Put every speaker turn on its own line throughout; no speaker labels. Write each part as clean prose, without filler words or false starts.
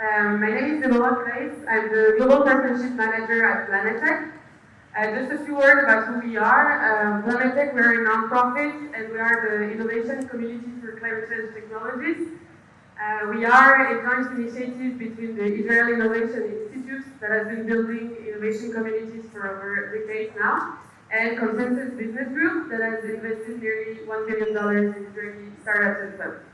My name is Deborah Grace. I'm the Global Partnership Manager at PLANETech. Just a few words about who we are. PLANETech, we're a non-profit, and we are the innovation community for climate change technologies. We are a joint initiative between the Israel Innovation Institute that has been building innovation communities for over a decade now, and Consensus Business Group that has invested nearly $1 billion in Israeli startups and firms.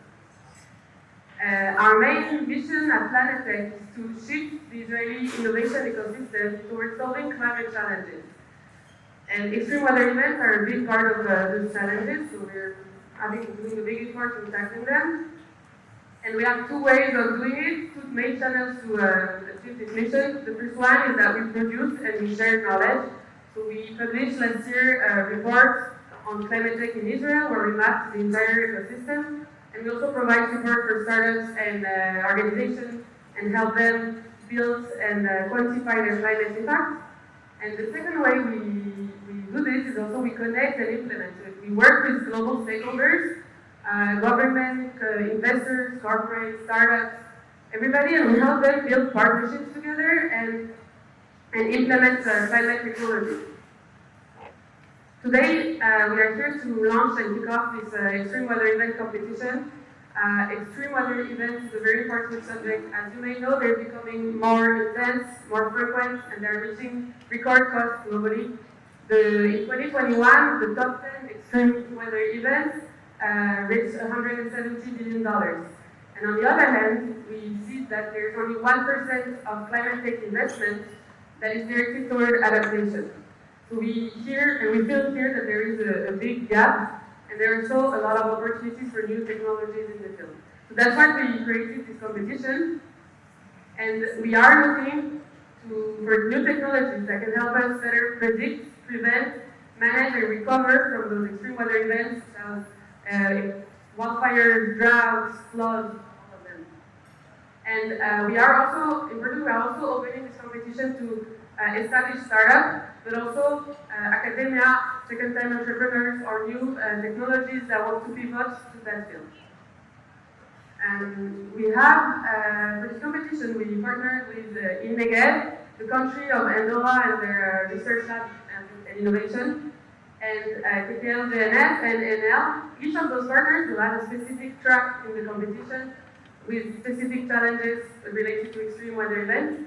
Our main vision at PLANETech is to shift the Israeli innovation ecosystem towards solving climate challenges. And extreme weather events are a big part of those challenges, so we're doing a big effort in tackling them. And we have two ways of doing it, two main channels to achieve this mission. The first one is that we produce and we share knowledge. So we published last year a report on climate tech in Israel where we mapped the entire ecosystem. And we also provide support for startups and organizations and help them build and quantify their climate impact. And the second way we do this is also we connect and implement it. We work with global stakeholders, government, investors, corporate, startups, everybody, and we help them build partnerships together and implement climate technology. Today, we are here to launch and kick off this extreme weather event competition. Extreme weather events is a very important subject. As you may know, they're becoming more intense, more frequent, and they're reaching record costs globally. In 2021, the top 10 extreme weather events reached $170 billion. And on the other hand, we see that there's only 1% of climate tech investment that is directed toward adaptation. So we hear and we feel here that there is a big gap, and there are also a lot of opportunities for new technologies in the field. So that's why we created this competition, and we are looking for new technologies that can help us better predict, prevent, manage, and recover from those extreme weather events such as wildfires, droughts, floods, all of them. And we are also opening this competition to established startups, but also academia, second-time entrepreneurs, or new technologies that want to pivot to that field. And we have, for this competition, we partnered with InNegev, the country of ANDORA and their research lab and innovation, and KKL-JNF and ENEL. Each of those partners will have a specific track in the competition with specific challenges related to extreme weather events.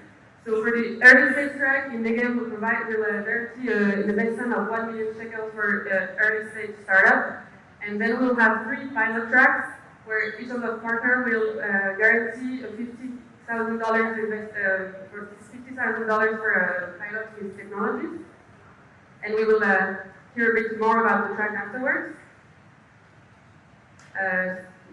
So for the early stage track, InNegev will guarantee an investment of 1 million shekels for early stage startup. And then we'll have 3 pilot tracks where each of the partners will guarantee $50,000 for a pilot with technologies. And we will hear a bit more about the track afterwards.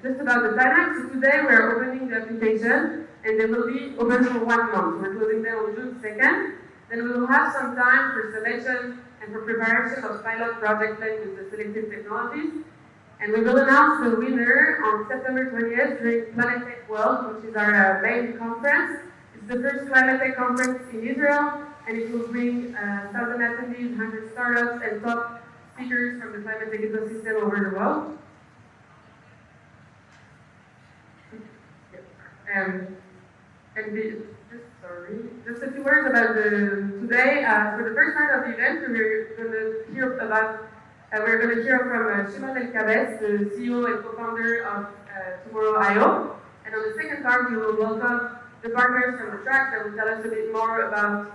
Just about the timeline, so today we're opening the application, and they will be open for 1 month. We're closing them on June 2nd. Then we will have some time for selection and for preparation of pilot project plan with the selected technologies. And we will announce the winner on September 20th during PLANETech World, which is our main conference. It's the first PLANETech conference in Israel, and it will bring 1,000 attendees, 100 startups, and top speakers from the climate tech ecosystem over the world. Just a few words about today. For the first part of the event, we're going to hear from Shimano the CEO and co-founder of Tomorrow.io. And on the second part, we will welcome the partners from the track that will tell us a bit more about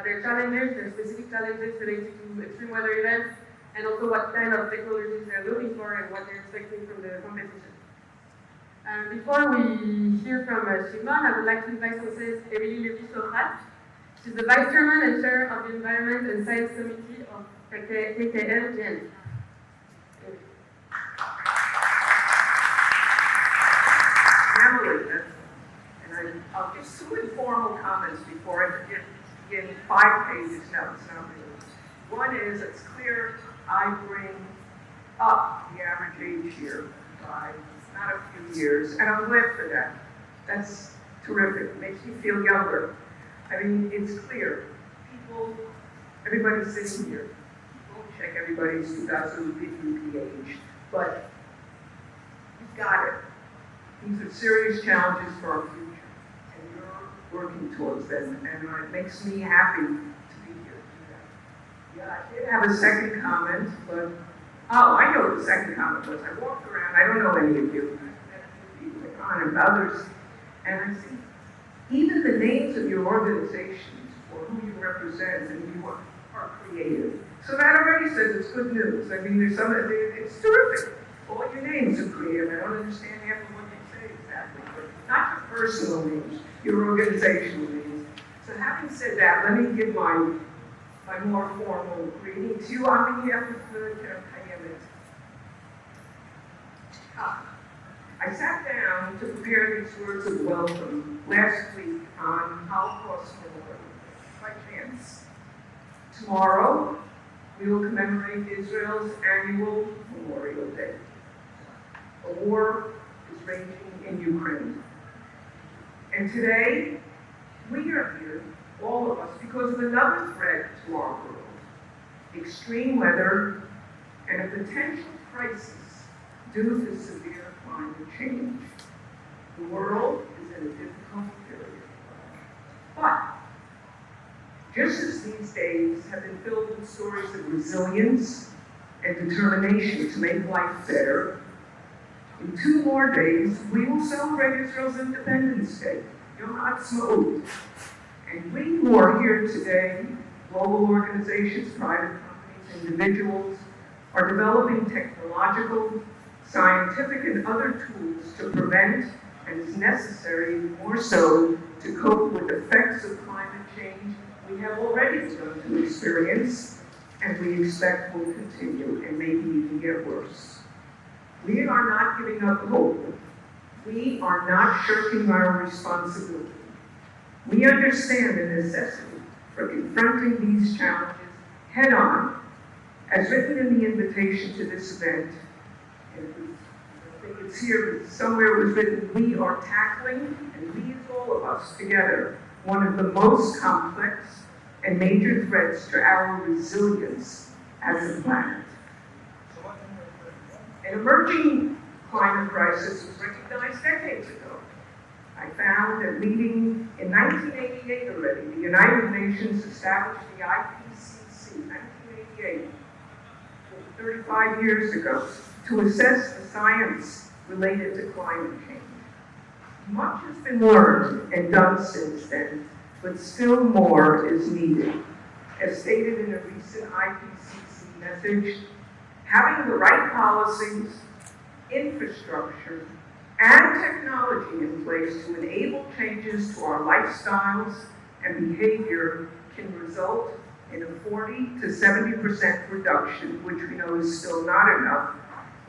their challenges, their specific challenges related to extreme weather events, and also what kind of technologies they're looking for and what they're expecting from the competition. Before we hear from Shimon, I would like to invite Mrs. Emily Levy-Sochat. She's the Vice Chairman and Chair of the Environment and Science Committee of KKL-JNF.
And I'll give 2 informal comments before I begin 5 pages. No, it's not really. One is, it's clear I bring up the average age here by not a few years, and I'm glad for that. That's terrific. It makes me feel younger. I mean, it's clear. Everybody's sitting here. Don't check everybody's 2050 age, but you've got it. These are serious challenges for our future, and you're working towards them, and it makes me happy to be here to do that. Yeah, I did have a second comment, but, oh, I know what the second comment was. I walked around, I don't know any of you, and others, and I see even the names of your organizations or who you represent and you are creative. So that already says it's good news. I mean, it's terrific. All your names are creative. I don't understand half of what you say exactly, but not your personal names, your organizational names. So having said that, let me give my more formal greeting to you on behalf of the KKL. I sat down to prepare these words of welcome last week on Holocaust Memorial Day, by chance. Tomorrow, we will commemorate Israel's annual Memorial Day. A war is raging in Ukraine. And today, we are here, all of us, because of another threat to our world, extreme weather and a potential crisis due to severe climate change. The world is in a difficult period. But, just as these days have been filled with stories of resilience and determination to make life better, in 2 more days, we will celebrate Israel's Independence Day, Yom Ha'atzmaut. And we who are here today, global organizations, private companies, individuals, are developing technological, scientific, and other tools to prevent, and is necessary more so, to cope with effects of climate change we have already begun to experience, and we expect will continue and maybe even get worse. We are not giving up hope. We are not shirking our responsibility. We understand the necessity for confronting these challenges head on, as written in the invitation to this event. I think it's here, somewhere it was written, we are tackling, and we is all of us together, one of the most complex and major threats to our resilience as a planet. An emerging climate crisis was recognized decades ago. I found that leading in 1988 already, the United Nations established the IPCC, 1988, 35 years ago, to assess the science related to climate change. Much has been learned and done since then, but still more is needed. As stated in a recent IPCC message, having the right policies, infrastructure, and technology in place to enable changes to our lifestyles and behavior can result in a 40 to 70% reduction, which we know is still not enough,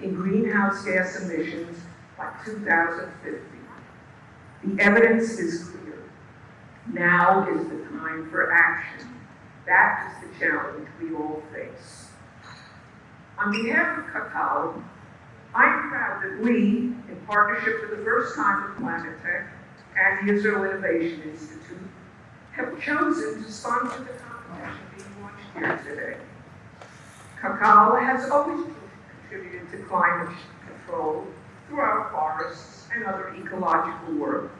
in greenhouse gas emissions by 2050. The evidence is clear. Now is the time for action. That is the challenge we all face. On behalf of KKL, I'm proud that we, in partnership for the first time with PLANETech and the Israel Innovation Institute, have chosen to sponsor the competition being launched here today. KKL has always contributed to climate control through our forests and other ecological work.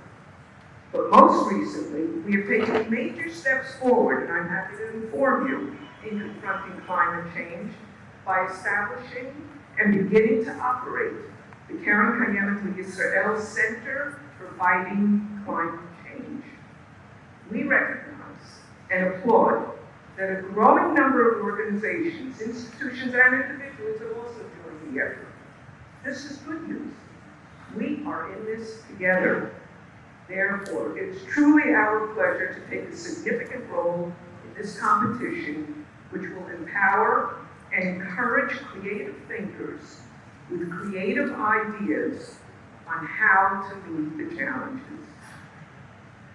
But most recently, we have taken major steps forward, and I'm happy to inform you, in confronting climate change by establishing and beginning to operate the Karen Kayemet Yisrael Center for Fighting Climate Change. We recognize and applaud that a growing number of organizations, institutions, and individuals have also joined the effort. This is good news. We are in this together. Therefore, it is truly our pleasure to take a significant role in this competition, which will empower and encourage creative thinkers with creative ideas on how to meet the challenges.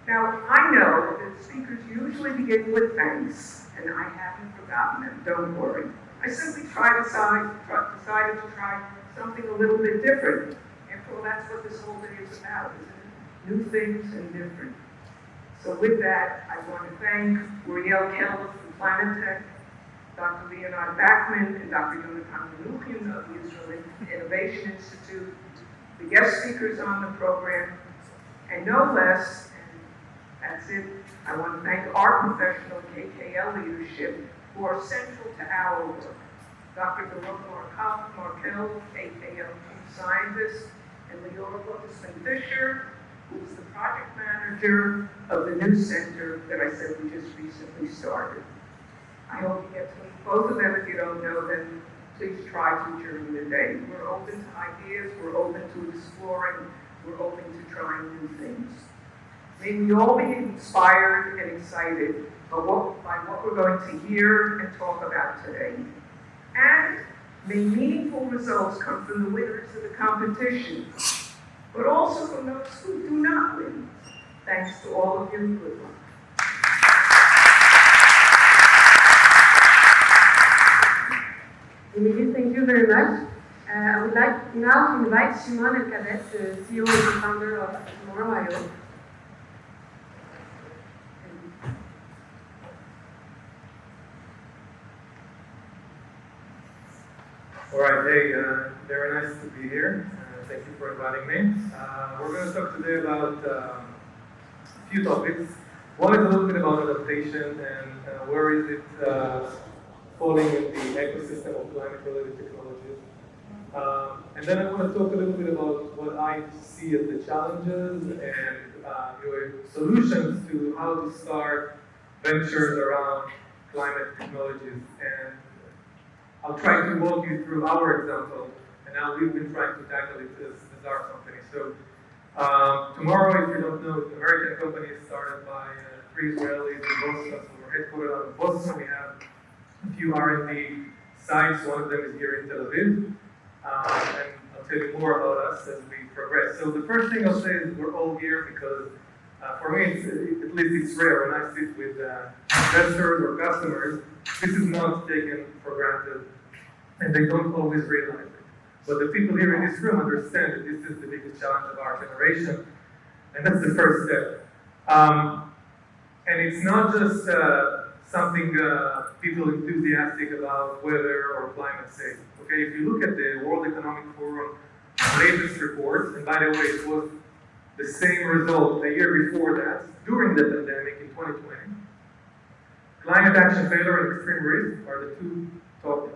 Now, I know that speakers usually begin with thanks, and I haven't forgotten them, don't worry. I simply decided to try something a little bit different. After all, that's what this whole day is about, isn't it? New things and different. So with that, I want to thank Uriel Keller from PLANETech, Dr. Leonard Bachman, and Dr. Jonathan Menuchin of the Israel Innovation Institute, the guest speakers on the program, and no less, That's it. I want to thank our professional KKL leadership who are central to our work. Dr. Baruch Markel, KKL chief scientist, and Leora Lucasman-Fisher, who is the project manager of the new center that I said we just recently started. I hope you get to meet both of them. If you don't know them, please try to during the day. We're open to ideas, we're open to exploring, we're open to trying new things. May we all be inspired and excited by what we're going to hear and talk about today. And may meaningful results come from the winners of the competition, but also from those who do not win. Thanks to all of you. Good luck.
Emily, thank you very much. I would like now to invite Shimano and Cadet, the CEO and the founder of Tomorrow.io.
All right, hey, very nice to be here. Thank you for inviting me. We're going to talk today about a few topics. One is a little bit about adaptation and where is it falling in the ecosystem of climate-related technologies. And then I want to talk a little bit about what I see as the challenges and your solutions to how to start ventures around climate technologies. And I'll try to walk you through our example and how we've been trying to tackle it as our company. So Tomorrow, if you don't know, the American company is started by 3 Israelis in Boston. So we're headquartered out of Boston. We have a few R&D sites. One of them is here in Tel Aviv. And I'll tell you more about us as we progress. So the first thing I'll say is we're all here because for me, at least it's rare when I sit with investors or customers. This is not taken for granted, and they don't always realize it. But the people here in this room understand that this is the biggest challenge of our generation, and that's the first step. And it's not just something people enthusiastic about weather or climate say. Okay, if you look at the World Economic Forum latest report, and by the way, it was the same result a year before that, during the pandemic in 2020, climate action failure and extreme risk are the 2 top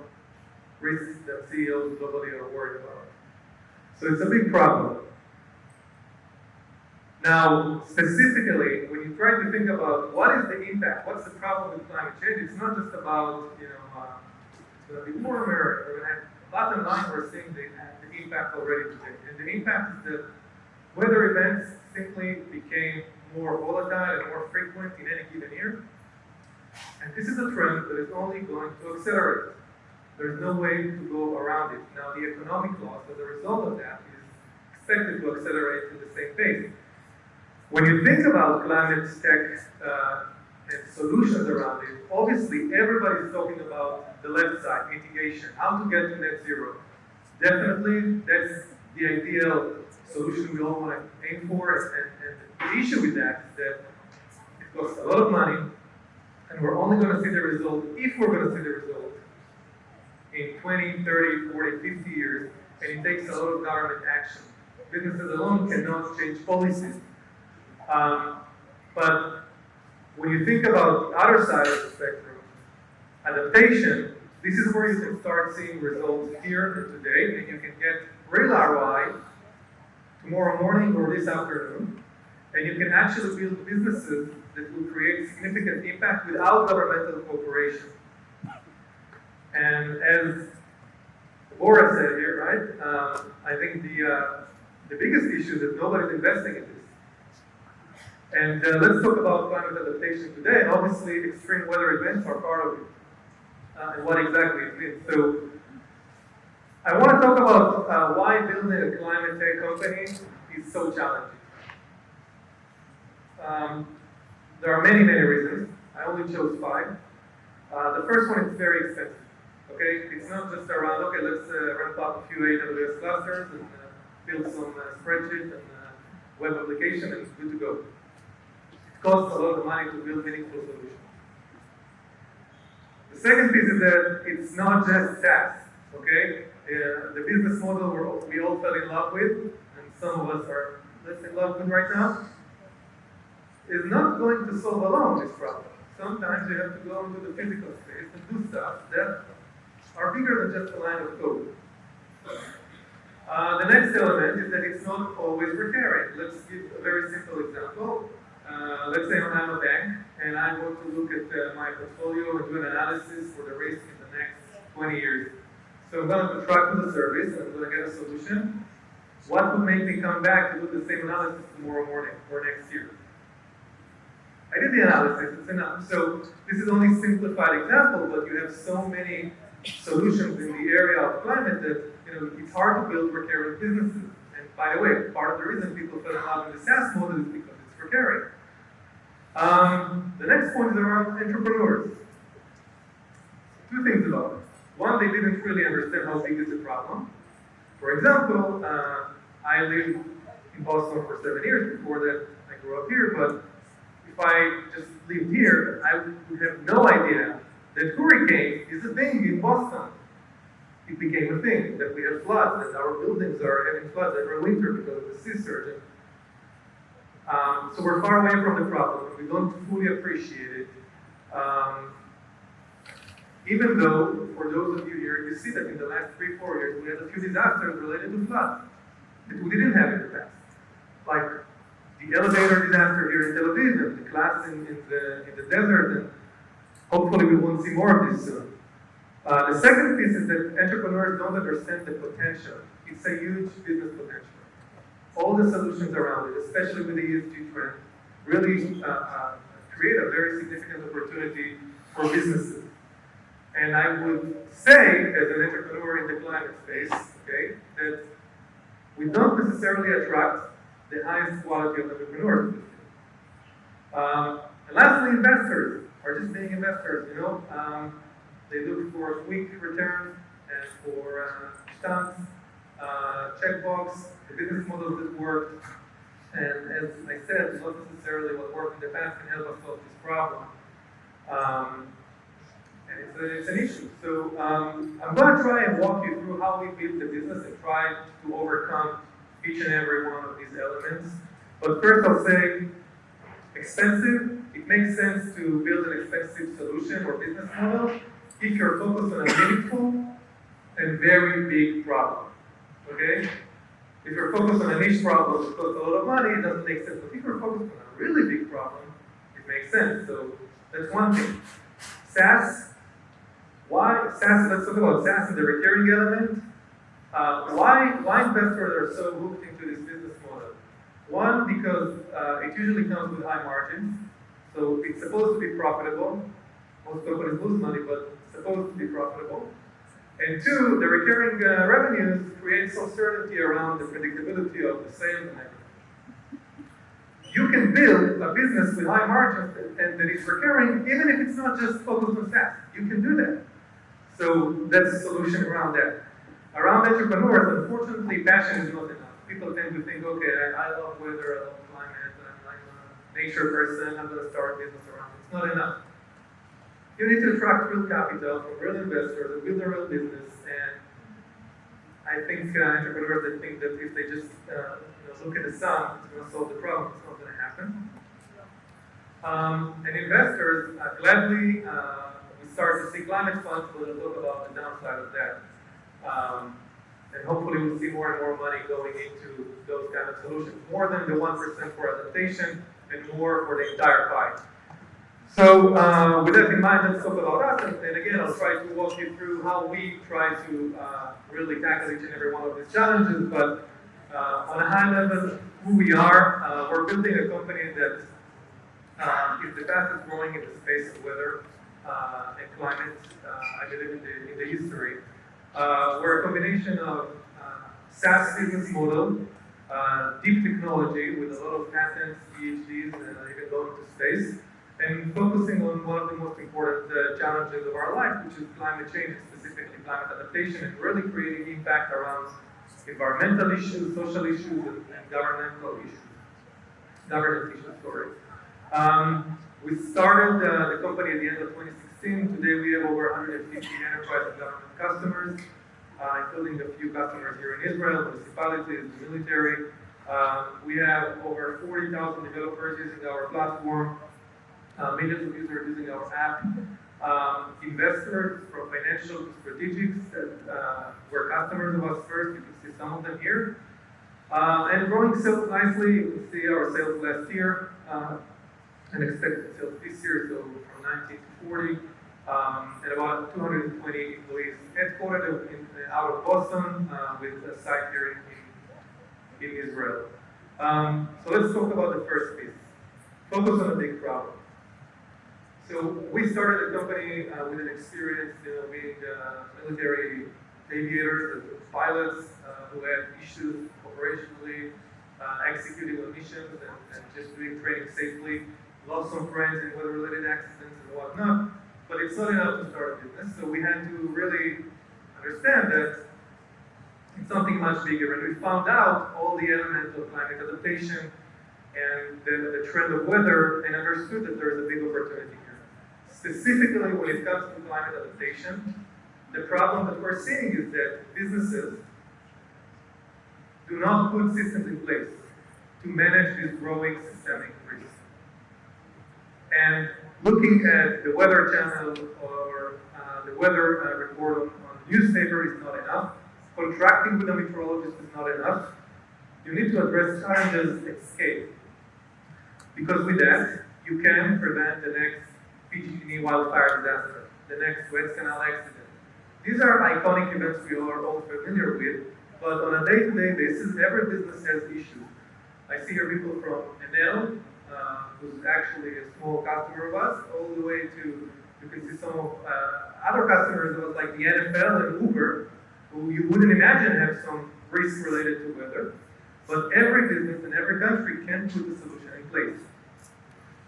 risks that CEOs globally are worried about. So it's a big problem. Now, specifically, when you try to think about what is the impact, what's the problem with climate change, it's not just about, it's going to be warmer, we're going to have, bottom line, we're seeing the impact already today. And the impact is that weather events simply became more volatile and more frequent in any given year. And this is a trend that is only going to accelerate. There's no way to go around it. Now, the economic loss as a result of that is expected to accelerate at the same pace. When you think about climate tech and solutions around it, obviously everybody's talking about the left side, mitigation, how to get to net zero. Definitely, that's the ideal solution we all want to aim for. And the issue with that is that it costs a lot of money, and we're only going to see the result, if we're going to see the result, in 20, 30, 40, 50 years, and it takes a lot of government action. Businesses alone cannot change policies. But when you think about the other side of the spectrum, adaptation, this is where you can start seeing results here and today, and you can get real ROI tomorrow morning or this afternoon, and you can actually build businesses that will create significant impact without governmental cooperation. And as Laura said here, right, I think the biggest issue is that nobody's investing in this. And let's talk about climate adaptation today, and obviously extreme weather events are part of it, and what exactly it means. So I want to talk about why building a climate tech company is so challenging. There are many, many reasons. I only chose 5. The first one is very expensive. Okay, it's not just around, okay, let's ramp up a few AWS clusters and build some spreadsheet and web application and good to go. It costs a lot of money to build meaningful solutions. The second piece is that it's not just SaaS, okay? The business model we all fell in love with, and some of us are less in love with right now, is not going to solve alone this problem. Sometimes you have to go into the physical space and do stuff that are bigger than just a line of code. The next element is that it's not always recurring. Let's give a very simple example. Let's say I'm a bank and I want to look at my portfolio and do an analysis for the risk in the next 20 years. So I'm going to contract with a service and I'm going to get a solution. What would make me come back to do the same analysis tomorrow morning or next year? I did the analysis, it's enough. So this is only a simplified example, but you have so many solutions in the area of climate that it's hard to build recurring businesses. And by the way, part of the reason people fell in love with the SaaS model is because it's recurring. The next point is around entrepreneurs. Two things about it. One, they didn't really understand how big is the problem. For example, I lived in Boston for 7 years. Before that, I grew up here, but if I just lived here, I would have no idea that hurricane is a thing in Boston. It became a thing, that we have floods, that our buildings are having floods every winter because of the sea surge. So we're far away from the problem. We don't fully appreciate it. Even though, for those of you here, you see that in the last 3-4 years, we had a few disasters related to floods that we didn't have in the past. Like the elevator disaster here in Tel Aviv, and the collapse in the desert, and hopefully we won't see more of this soon. The second piece is that entrepreneurs don't understand the potential. It's a huge business potential. All the solutions around it, especially with the ESG trend, really create a very significant opportunity for businesses. And I would say, as an entrepreneur in the climate space, okay, that we don't necessarily attract the highest quality of entrepreneurs. And lastly, investors are just being investors, They look for a quick return and for stunts, checkbox, the business models that work. And as I said, not necessarily what worked in the past can help us solve this problem. And it's an issue. So I'm going to try and walk you through how we build the business and try to overcome each and every one of these elements. But first I'll say, expensive. It makes sense to build an expensive solution or business model if you're focused on a meaningful and very big problem. Okay? If you're focused on a niche problem that costs a lot of money, it doesn't make sense. But if you're focused on a really big problem, it makes sense. So that's one thing. SaaS. Why SaaS? Let's talk about SaaS and the recurring element. Why investors are so hooked into this business model? One, because it usually comes with high margins, so it's supposed to be profitable. Most companies lose money, but it's supposed to be profitable. And two, the recurring revenues create some certainty around the predictability of the sales and everything. You can build a business with high margins and that is recurring, even if it's not just focused on SaaS. You can do that. So that's a solution around that. Around entrepreneurs, unfortunately, passion is not enough. People tend to think, okay, I love weather, I love climate, I'm a nature person, I'm going to start a business around it. It's not enough. You need to attract real capital from real investors and build a real business. And I think entrepreneurs that think that if they just look at the sun, it's going to solve the problem. It's not going to happen. And investors, gladly, we start to see climate funds, but we'll talk about the downside of that. And hopefully we'll see more and more money going into those kind of solutions. More than the 1% for adaptation and more for the entire pie. So with that in mind, let's talk about us. And again, I'll try to walk you through how we try to really tackle each and every one of these challenges. But on a high level, who we are, we're building a company that is the fastest growing in the space of weather and climate, I believe, in the history. We're a combination of SaaS business model, deep technology with a lot of patents, PhDs, and even going to space, and focusing on one of the most important challenges of our life, which is climate change, specifically climate adaptation, and really creating impact around environmental issues, social issues, and governmental issues. Governance issues, sorry. We started the company at the end of 2016. Today we have over 150 enterprise and government customers, including a few customers here in Israel, municipalities, military. We have over 40,000 developers using our platform, millions of users using our app. Investors from financial to strategics that were customers of us first, you can see some of them here. And growing sales nicely, you can see our sales last year, and expected sales this year, so from 19 to 40, and about 220 employees headquartered out of Boston, with a site here in Israel. So let's talk about the first piece. Focus on a big problem. So we started the company with an experience, being military aviators, pilots who had issues operationally, executing on missions and just doing training safely. Lost some friends in weather-related accidents and whatnot, but it's not enough to start a business. So we had to really understand that it's something much bigger, and we found out all the elements of climate adaptation and the trend of weather, and understood that there's a big opportunity here. Specifically, when it comes to climate adaptation, the problem that we're seeing is that businesses do not put systems in place to manage this growing systemic risk. And looking at the Weather Channel or the weather report on newspaper is not enough. Contracting with a meteorologist is not enough. You need to address challenges at scale. Because with that, you can prevent the next PG&E wildfire disaster, the next Suez Canal accident. These are iconic events we are all familiar with, but on a day-to-day basis, every business has issues. I see here people from ENEL, who's actually a small customer of us, all the way to, you can see some of other customers of us like the NFL and Uber, who you wouldn't imagine have some risk related to weather. But every business in every country can put the solution in place.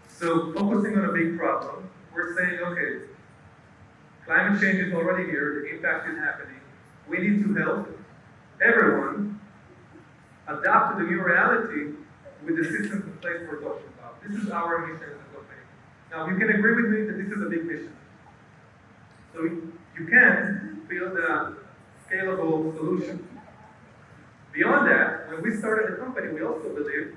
So focusing on a big problem, we're saying, okay, climate change is already here, the impact is happening. We need to help everyone adapt to the new reality with the systems in place we're talking about. This is our mission as a company. Now, you can agree with me that this is a big mission. So you can build a scalable solution. Beyond that, when we started the company, we also believed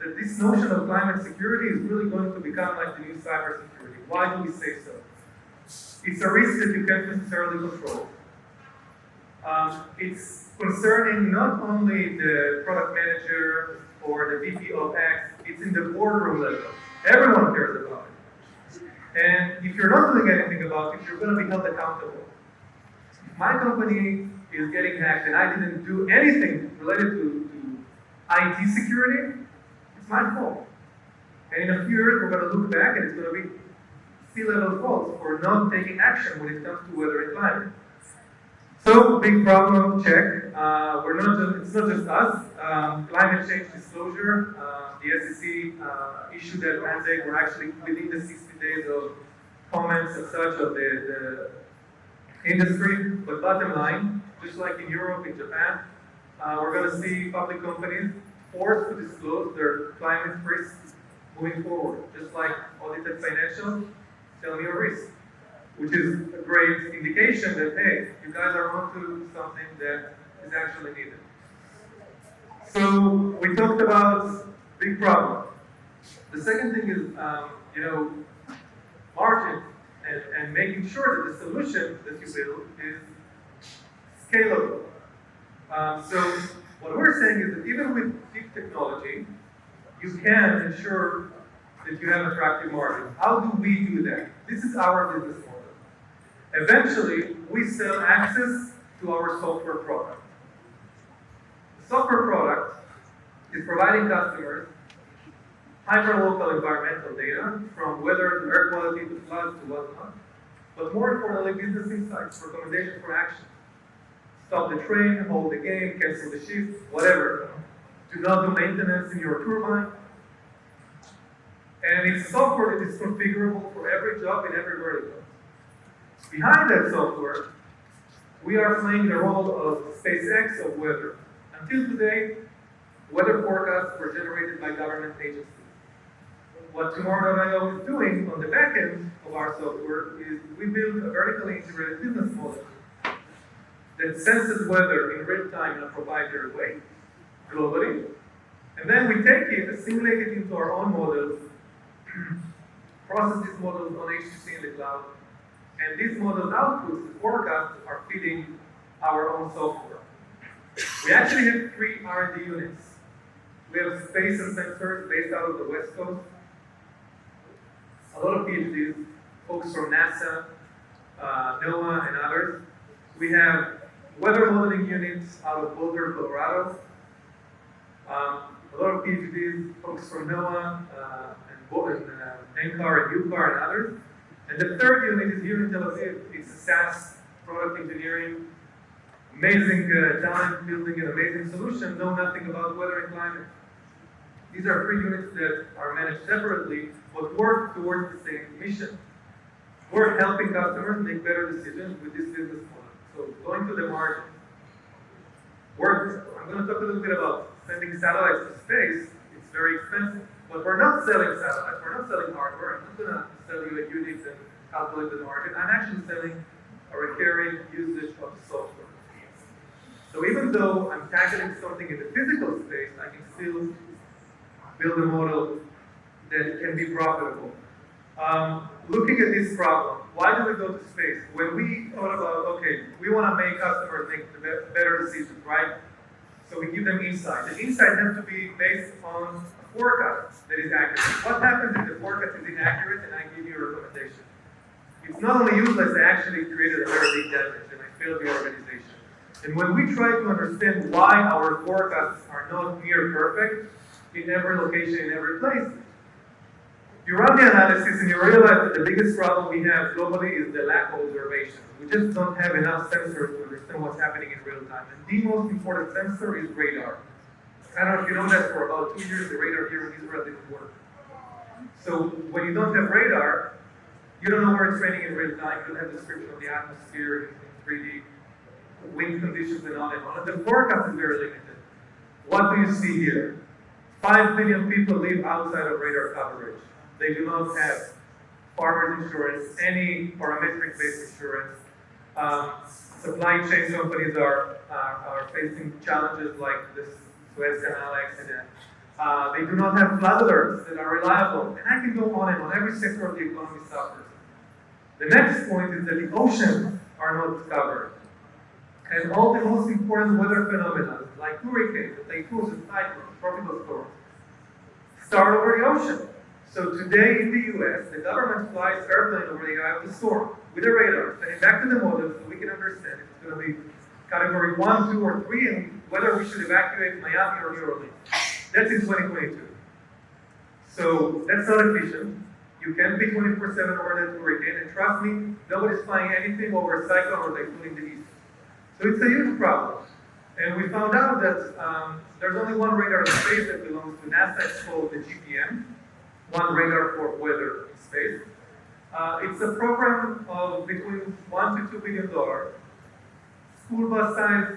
that this notion of climate security is really going to become like the new cybersecurity. Why do we say so? It's a risk that you can't necessarily control. It's concerning not only the product manager or the VP of X, it's in the boardroom level. Everyone cares about it. And if you're not doing anything about it, you're going to be held accountable. If my company is getting hacked and I didn't do anything related to IT security, it's my fault. And in a few years, we're going to look back and it's going to be C-level faults for not taking action when it comes to weather and climate. So, big problem, check. It's not just us. Climate change disclosure, the SEC issued that mandate. We're actually within the 60 days of comments and such of the industry. But bottom line, just like in Europe, in Japan, we're going to see public companies forced to disclose their climate risks moving forward. Just like audited financials, tell me your risk, which is a great indication that, hey, you guys are onto something that is actually needed. So we talked about big problem. The second thing is, margin and making sure that the solution that you build is scalable. So what we're saying is that even with deep technology, you can ensure that you have attractive margins. How do we do that? This is our business model. Eventually, we sell access to our software product. The software product is providing customers hyperlocal environmental data, from weather to air quality to floods to whatnot, but more importantly, business insights, recommendations for action. Stop the train, hold the game, cancel the shift, whatever. Do not do maintenance in your turbine. And it's software that is configurable for every job in every vertical. Behind that software, we are playing the role of SpaceX of weather. Until today, weather forecasts were generated by government agencies. What Tomorrow.io is doing on the back end of our software is we build a vertically integrated business model that senses weather in real time in a proprietary way, globally, And then we take it, assimilate it into our own models, process these models on HPC in the cloud, and these models outputs, the forecasts, are feeding our own software. We actually have 3 R&D units. We have space and sensors based out of the West Coast. A lot of PhDs, folks from NASA, NOAA, and others. We have weather modeling units out of Boulder, Colorado. A lot of PhDs, folks from NOAA, and NCAR and UCAR and others. And the third unit is here in Tel Aviv. It's a SaaS product engineering, amazing talent, building an amazing solution, know nothing about weather and climate. These are 3 units that are managed separately, but work towards the same mission. We're helping customers make better decisions with this business model. So going to the margin. I'm going to talk a little bit about sending satellites to space. It's very expensive, but we're not selling satellites. We're not selling hardware. I'm not going to sell you a unit and calculate the margin. I'm actually selling a recurring usage of the software. So even though I'm tackling something in the physical space, I can still build a model that can be profitable. Looking at this problem, why do we go to space? When we thought about, okay, we want to make customers make better decisions, right? So we give them insight. The insight has to be based on a forecast that is accurate. What happens if the forecast is inaccurate and I give you a recommendation? It's not only useless, I actually created a very big damage and I failed the organization. And when we try to understand why our forecasts are not near perfect in every location, in every place, you run the analysis and you realize that the biggest problem we have globally is the lack of observation. We just don't have enough sensors to understand what's happening in real time. And the most important sensor is radar. I don't know if you know that for about 2 years, the radar here in Israel didn't work. So when you don't have radar, you don't know where it's raining in real time. You don't have description of the atmosphere in 3D, wind conditions and on and on. And the forecast is very limited. What do you see here? 5 million people live outside of radar coverage. They do not have farmers insurance, any parametric-based insurance. Supply chain companies are facing challenges like this Suez Canal accident. They do not have flood alerts that are reliable. And I can go on and on. Every sector of the economy suffers. The next point is that the oceans are not covered. And all the most important weather phenomena, like hurricanes, typhoons, and cyclones, tropical storms, start over the ocean. So today in the US, the government flies airplane over the eye of the storm with a radar, sending back to the model so we can understand if it's going to be category 1, 2, or 3, and whether we should evacuate Miami or New Orleans. That's in 2022. So that's not efficient. You can't be 24/7 over that hurricane, and trust me, nobody's flying anything over a cyclone or typhoon in the east. So it's a huge problem. And we found out that there's only one radar in space that belongs to NASA. It's called the GPM, one radar for weather in space. It's a program of between $1 to $2 billion, school bus size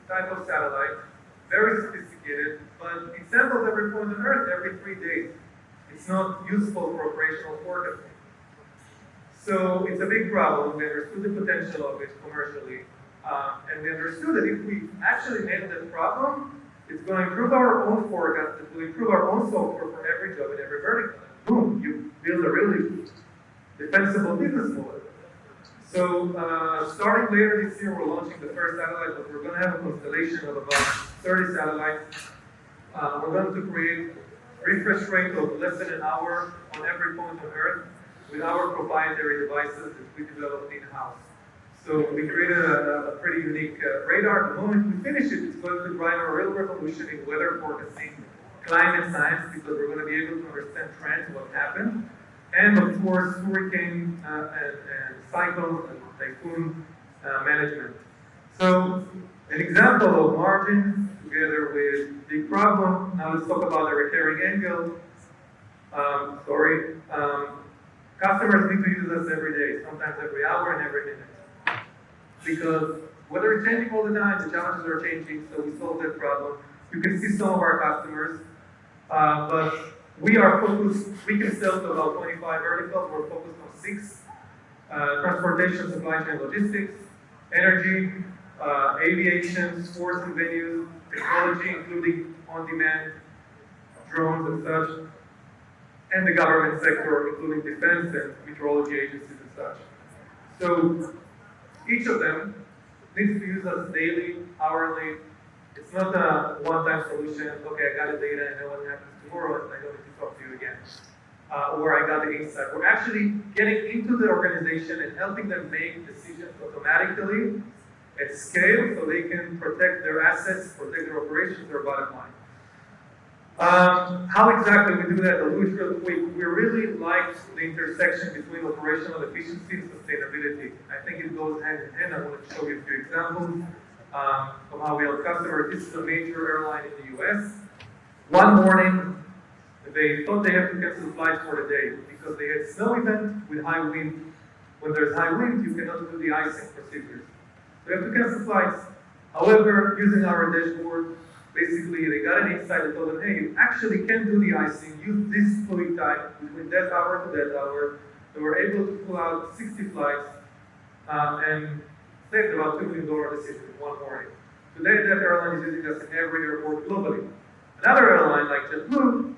type of satellite, very sophisticated, but it samples every point on Earth every 3 days. It's not useful for operational forecasting. So it's a big problem. We understood the potential of it commercially. And we understood that if we actually nail that problem, it's going to improve our own forecast, it will improve our own software for every job in every vertical. And boom, you build a really defensible business model. So starting later this year, we're launching the first satellite, but we're going to have a constellation of about 30 satellites. We're going to create a refresh rate of less than an hour on every point on Earth with our proprietary devices that we developed in-house. So we created a pretty unique radar. The moment we finish it, it's going to drive a real revolution in weather forecasting, climate science, because we're going to be able to understand trends, what happened, and of course, hurricane and cyclones and typhoon management. So an example of margins together with big problem. Now let's talk about the recurring angle. Customers need to use us every day, sometimes every hour and every minute. Because weather is changing all the time, the challenges are changing, so we solve that problem. You can see some of our customers, but we are focused, we can sell to about 25 verticals, we're focused on 6, transportation, supply chain, logistics, energy, aviation, sports and venues, technology, including on-demand, drones and such, and the government sector, including defense and meteorology agencies and such. So each of them needs to use us daily, hourly. It's not a one-time solution. Okay, I got the data, I know what happens tomorrow, and I don't need to talk to you again. Or I got the insight. We're actually getting into the organization and helping them make decisions automatically at scale so they can protect their assets, protect their operations, their bottom line. How exactly we do that? I'll do it real quick. We really like the intersection between operational efficiency and sustainability. I think it goes hand in hand. I want to show you a few examples of how we help customers. This is a major airline in the US. One morning, they thought they had to cancel flights for the day because they had a snow event with high wind. When there's high wind, you cannot do the icing procedures. So you have to cancel flights. However, using our dashboard, basically they got an insight that told them, hey, you actually can do the icing, use this fluid type between that hour to that hour. They were able to pull out 60 flights and saved about $2 million decision in one morning. Today, that airline is using us in every airport globally. Another airline like JetBlue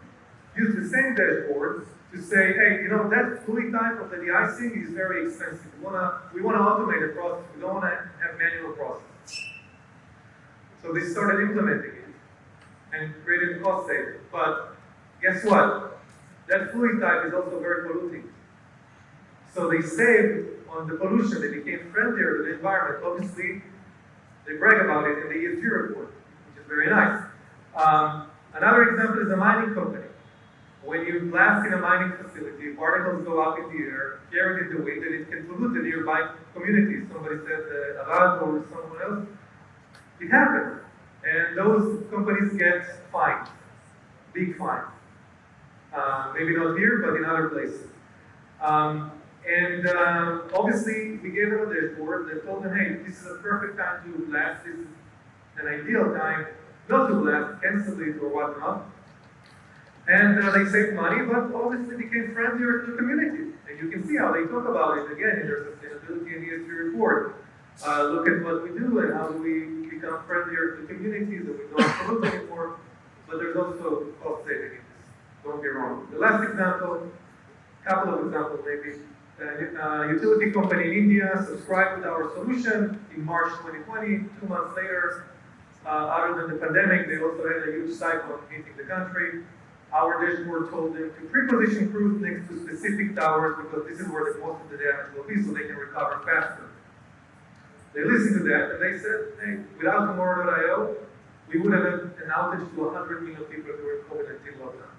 used the same dashboard to say, hey, you know, that fluid type of the de-icing is very expensive. We want to automate the process. We don't want to have manual process. So they started implementing it and created cost savings. But guess what? That fluid type is also very polluting. So they saved on the pollution. They became friendlier to the environment. Obviously, they brag about it in the ESG report, which is very nice. Another example is a mining company. When you blast in a mining facility, particles go up in the air, carried in the wind, and it can pollute the nearby communities. Somebody said Arad or someone else. It happens. And those companies get fines, big fines. Maybe not here, but in other places. Obviously, we gave them a dashboard that told them, hey, this is a perfect time to blast. This is an ideal time not to blast, cancel it or whatnot. And they saved money, but obviously became friendlier to the community. And you can see how they talk about it again in their sustainability and ESG report. Look at what we do and how do we become friendlier to communities and we don't pollute anymore. But there's also cost saving in this. Don't be wrong. The last example, couple of examples maybe. A utility company in India subscribed with our solution in March 2020. 2 months later, other than the pandemic, they also had a huge cyclone hitting the country. Our dashboard told them to pre-position crews next to specific towers because this is where the most of the damage will be so they can recover faster. They listened to that and they said, hey, without Tomorrow.io, we would have had an outage to 100 million people during COVID-19 lockdown.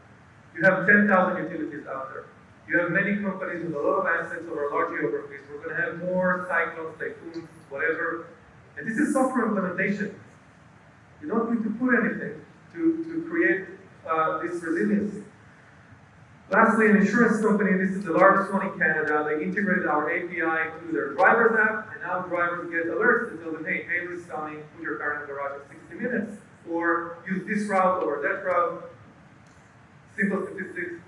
You have 10,000 utilities out there. You have many companies with a lot of assets over large geographies. We're going to have more cyclones, typhoons, whatever. And this is software implementation. You don't need to put anything to create this resiliency. Lastly, an insurance company, this is the largest one in Canada, they integrated our API to their driver's app, and now drivers get alerts that tell them, hey, hail is coming, put your car in the garage in 60 minutes, or use this route or that route. Simple statistics,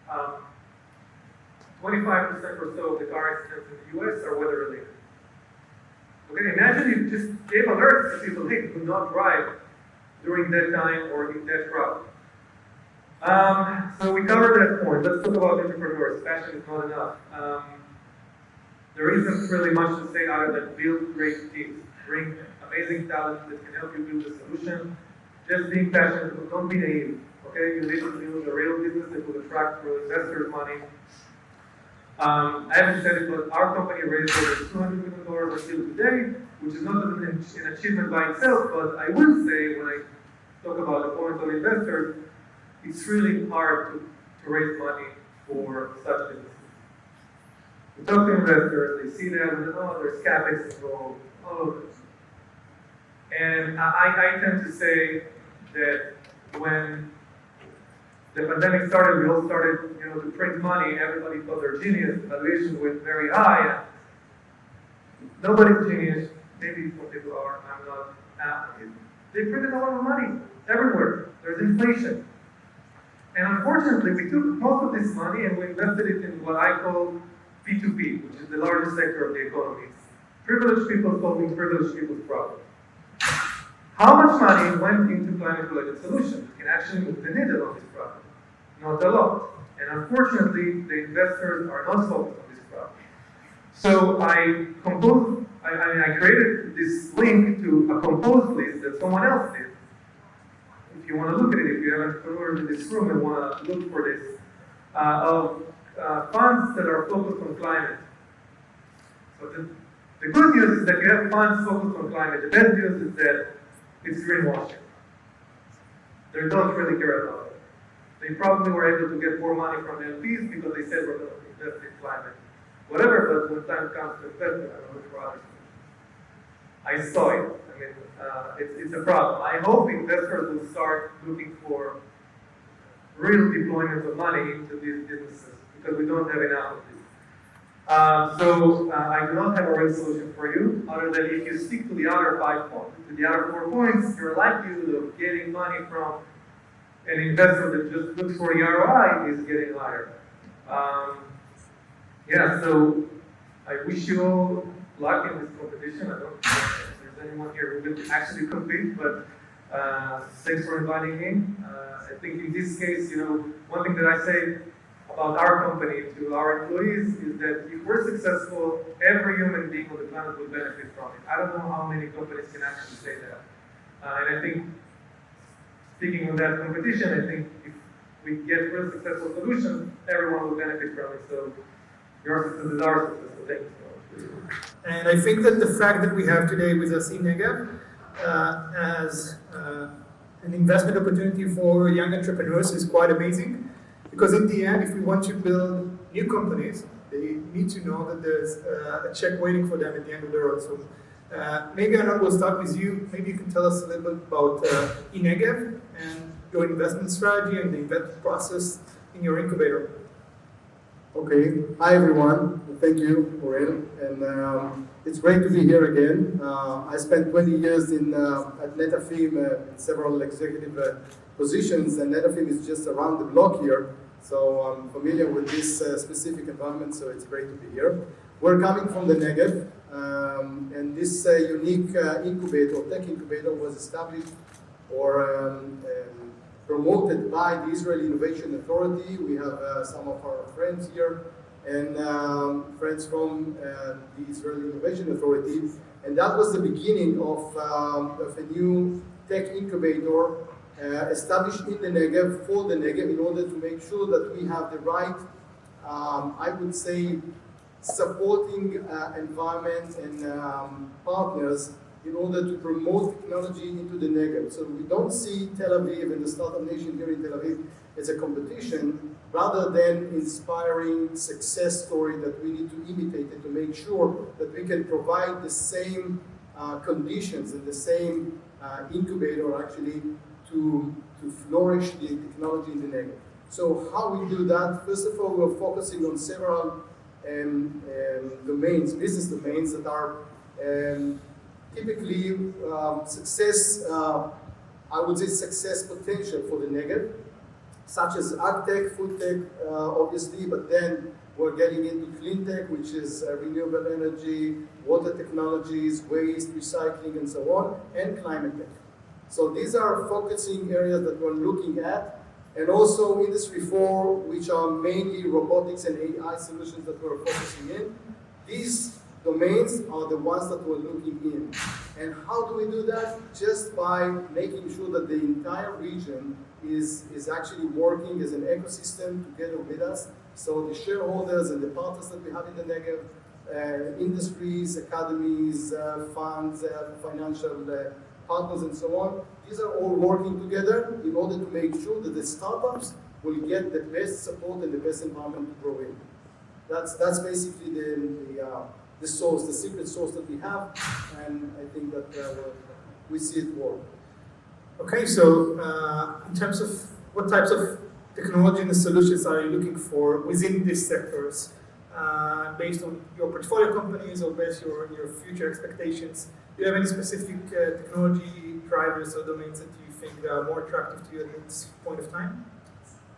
25% or so of the car accidents in the US are weather related. Okay, imagine you just gave alerts to people, hey, do not drive during that time or in that route. So we covered that point. Let's talk about entrepreneurs. Passion is not enough. There isn't really much to say other than build great teams. Bring amazing talent that can help you build a solution. Just being passionate, but don't be naive. Okay, you need to build a real business that will attract real investors' money. I haven't said it, but our company raised over $200 million until today, which is not an achievement by itself, but I will say when I talk about the point of investors, it's really hard to raise money for such businesses. We talk to investors, they see that, and oh, there's CapEx involved, all of this. And I tend to say that when the pandemic started, we all started, to print money. Everybody thought they're genius. Valuations went very high. Nobody's genius. Maybe some people are. I'm not. They printed a lot of money everywhere. There's inflation. And unfortunately, we took most of this money and we invested it in what I call P2P, which is the largest sector of the economy. Privileged people solving privileged people's problems. How much money went into climate-related solutions that can actually move the needle on this problem? not a lot. And unfortunately, the investors are not focused on this problem. So I created this link to a composed list that someone else did. If you want to look at it, if you have entrepreneurs in this room and want to look for this, of funds that are focused on climate. So the good news is that you have funds focused on climate. The bad news is that it's greenwashing. They don't really care about it. They probably were able to get more money from LPs because they said we're going to invest in climate. Whatever, but when time comes to investment, I don't look for others. I saw it. I mean, it's a problem. I hope investors will start looking for real deployment of money into these businesses because we don't have enough of these. So I do not have a real solution for you, other than if you stick to the other 5 points, to the other 4 points, your likelihood of getting money from an investor that just looks for the ROI is getting higher. Yeah, so I wish you all luck in this competition. I don't know if there's anyone here who will actually compete, but thanks for inviting me. I think in this case, one thing that I say about our company to our employees is that if we're successful, every human being on the planet will benefit from it. I don't know how many companies can actually say that. And I think, speaking of that competition, I think if we get real successful solutions, everyone will benefit from it. So your success is our success. So thank you so much.
And I think that the fact that we have today with us InNegev as an investment opportunity for young entrepreneurs is quite amazing. Because in the end, if we want to build new companies, they need to know that there's a check waiting for them at the end of the road. So maybe Anon will start with you. Maybe you can tell us a little bit about InNegev and your investment strategy and the investment process in your incubator.
Okay, hi everyone. Thank you, Orel, and it's great to be here again. I spent 20 years at Netafim in several executive positions, and Netafim is just around the block here, so I'm familiar with this specific environment, so it's great to be here. We're coming from the Negev, and this unique incubator, tech incubator, was established or promoted by the Israeli Innovation Authority. We have some of our friends here and friends from the Israeli Innovation Authority. And that was the beginning of a new tech incubator established in the Negev, for the Negev, in order to make sure that we have the right, I would say, supporting environment and partners in order to promote technology into the Negev. So we don't see Tel Aviv and the Startup Nation here in Tel Aviv as a competition, rather than inspiring success story that we need to imitate and to make sure that we can provide the same conditions and the same incubator actually to flourish the technology in the Negev. So how we do that? First of all, we're focusing on several domains, business domains that are typically success, I would say success potential for the Negev, such as ag tech, food tech, obviously, but then we're getting into clean tech, which is renewable energy, water technologies, waste, recycling, and so on, and climate tech. So these are focusing areas that we're looking at, and also Industry 4, which are mainly robotics and AI solutions that we're focusing in. These domains are the ones that we're looking in. And how do we do that? Just by making sure that the entire region is actually working as an ecosystem together with us. So the shareholders and the partners that we have in the Negev, industries, academies, funds, financial partners, and so on, these are all working together in order to make sure that the startups will get the best support and the best environment to grow in. That's basically the source, the secret source that we have, and I think that we see it work.
Okay, so in terms of what types of technology and solutions are you looking for within these sectors, based on your portfolio companies or based on your future expectations? Do you have any specific technology drivers or domains that you think are more attractive to you at this point of time?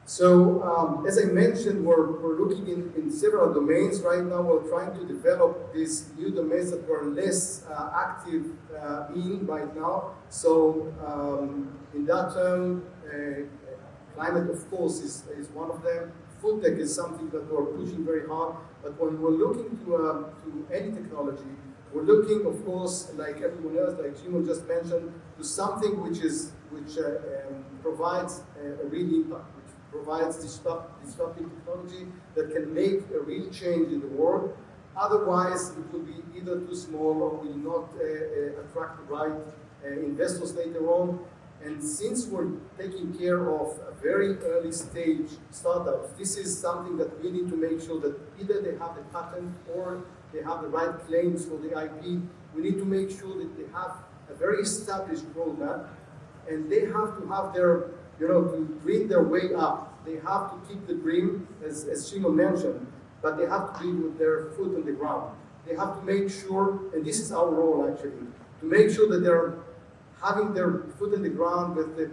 So, as I mentioned, we're looking in several domains. Right now, we're trying to develop these new domains that we're less active in right now. So, in that term, Climate, of course, is one of them. Food tech is something that we're pushing very hard. But when we're looking to any technology, we're looking, of course, like everyone else, like Shimon just mentioned, to something which provides a real impact, which provides disruptive technology that can make a real change in the world. Otherwise, it will be either too small or will not attract the right investors later on. And since we're taking care of a very early stage startups, this is something that we need to make sure that either they have the patent or they have the right claims for the IP. We need to make sure that they have a very established roadmap, and they have to have their, to dream their way up. They have to keep the dream, as Shimon mentioned, but they have to be with their foot on the ground. They have to make sure, and this is our role actually, to make sure that they're having their foot on the ground with the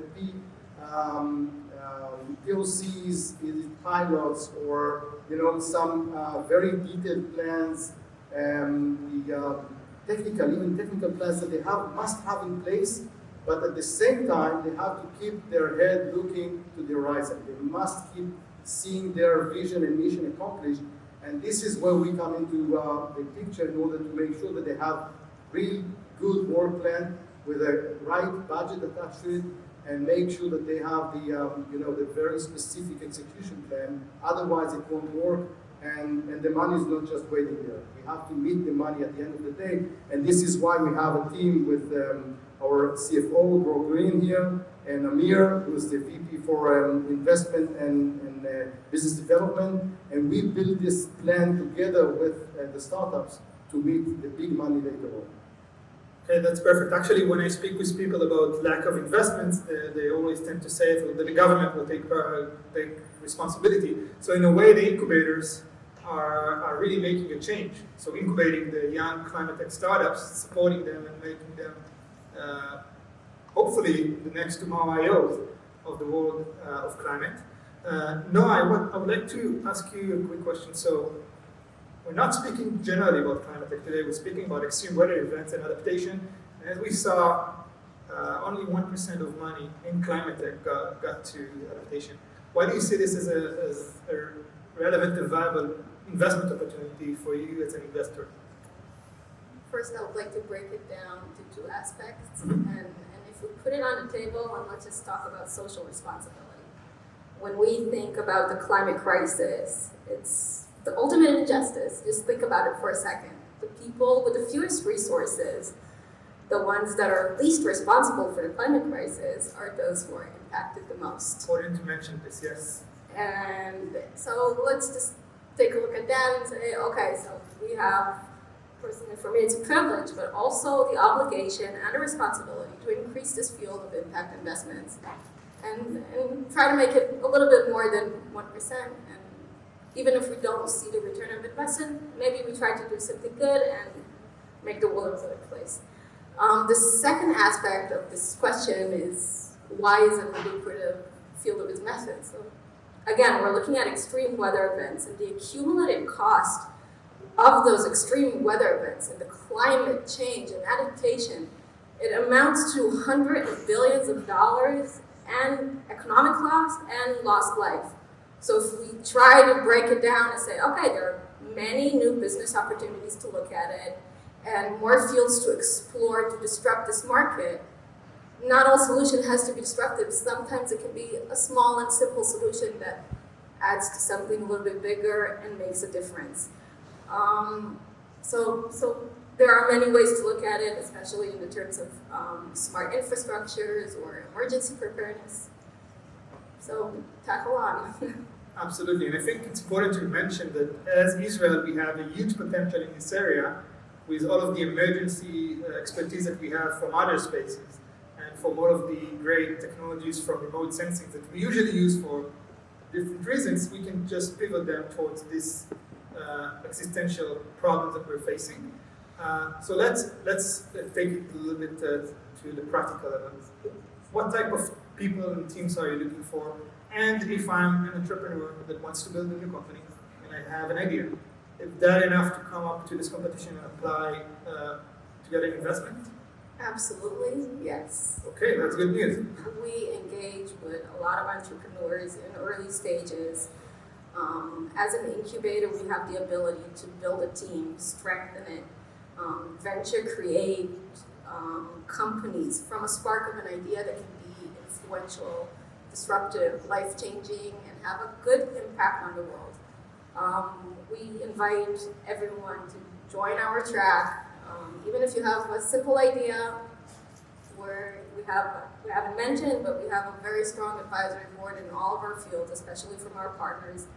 POCs, pilots, or some very detailed plans, the technical plans that they must have in place. But at the same time, they have to keep their head looking to the horizon. They must keep seeing their vision and mission accomplished. And this is where we come into the picture in order to make sure that they have really good work plan with a right budget attached to it, and make sure that they have the very specific execution plan. Otherwise, it won't work, and the money is not just waiting there. We have to meet the money at the end of the day, and this is why we have a team with our CFO, Bro Green here, and Amir, who is the VP for investment and business development, and we build this plan together with the startups to meet the big money later on.
Okay, that's perfect. Actually, when I speak with people about lack of investments, they always tend to say that the government will take responsibility. So in a way, the incubators are really making a change. So incubating the young climate tech startups, supporting them and making them hopefully the next tomorrow IOs of the world of climate. Noah, I would like to ask you a quick question. So we're not speaking generally about climate tech today, we're speaking about extreme weather events and adaptation. And as we saw, only 1% of money in climate tech got to adaptation. Why do you see this as a relevant and viable investment opportunity for you as an investor?
First, I would like to break it down to two aspects. And if we put it on the table, and let's just talk about social responsibility. When we think about the climate crisis, it's the ultimate injustice. Just think about it for a second. The people with the fewest resources, the ones that are least responsible for the climate crisis, are those who are impacted the most.
Important to mention this, yes.
And so let's just take a look at that and say, okay, so we have, personally for me it's a privilege, but also the obligation and the responsibility to increase this field of impact investments and try to make it a little bit more than 1%. And even if we don't see the return of investment, maybe we try to do something good and make the world a better place. The second aspect of this question is, why is it a lucrative field of investment? So again, we're looking at extreme weather events, and the accumulated cost of those extreme weather events and the climate change and adaptation, it amounts to hundreds of billions of dollars and economic loss and lost life. So if we try to break it down and say, okay, there are many new business opportunities to look at it and more fields to explore to disrupt this market, not all solution has to be disruptive. Sometimes it can be a small and simple solution that adds to something a little bit bigger and makes a difference. So there are many ways to look at it, especially in the terms of smart infrastructures or emergency preparedness. So tackle on.
Absolutely, and I think it's important to mention that as Israel, we have a huge potential in this area with all of the emergency expertise that we have from other spaces and from all of the great technologies from remote sensing that we usually use for different reasons. We can just pivot them towards this existential problems that we're facing. So let's take it a little bit to the practical level. What type of people and teams are you looking for? And if I'm an entrepreneur that wants to build a new company and I have an idea, is that enough to come up to this competition and apply to get an investment?
Absolutely, yes.
Okay, that's good news.
We engage with a lot of entrepreneurs in early stages. As an incubator, we have the ability to build a team, strengthen it, venture create companies from a spark of an idea that can be influential, disruptive, life-changing, and have a good impact on the world. We invite everyone to join our track. Even if you have a simple idea, we haven't mentioned, but we have a very strong advisory board in all of our fields, especially from our partners,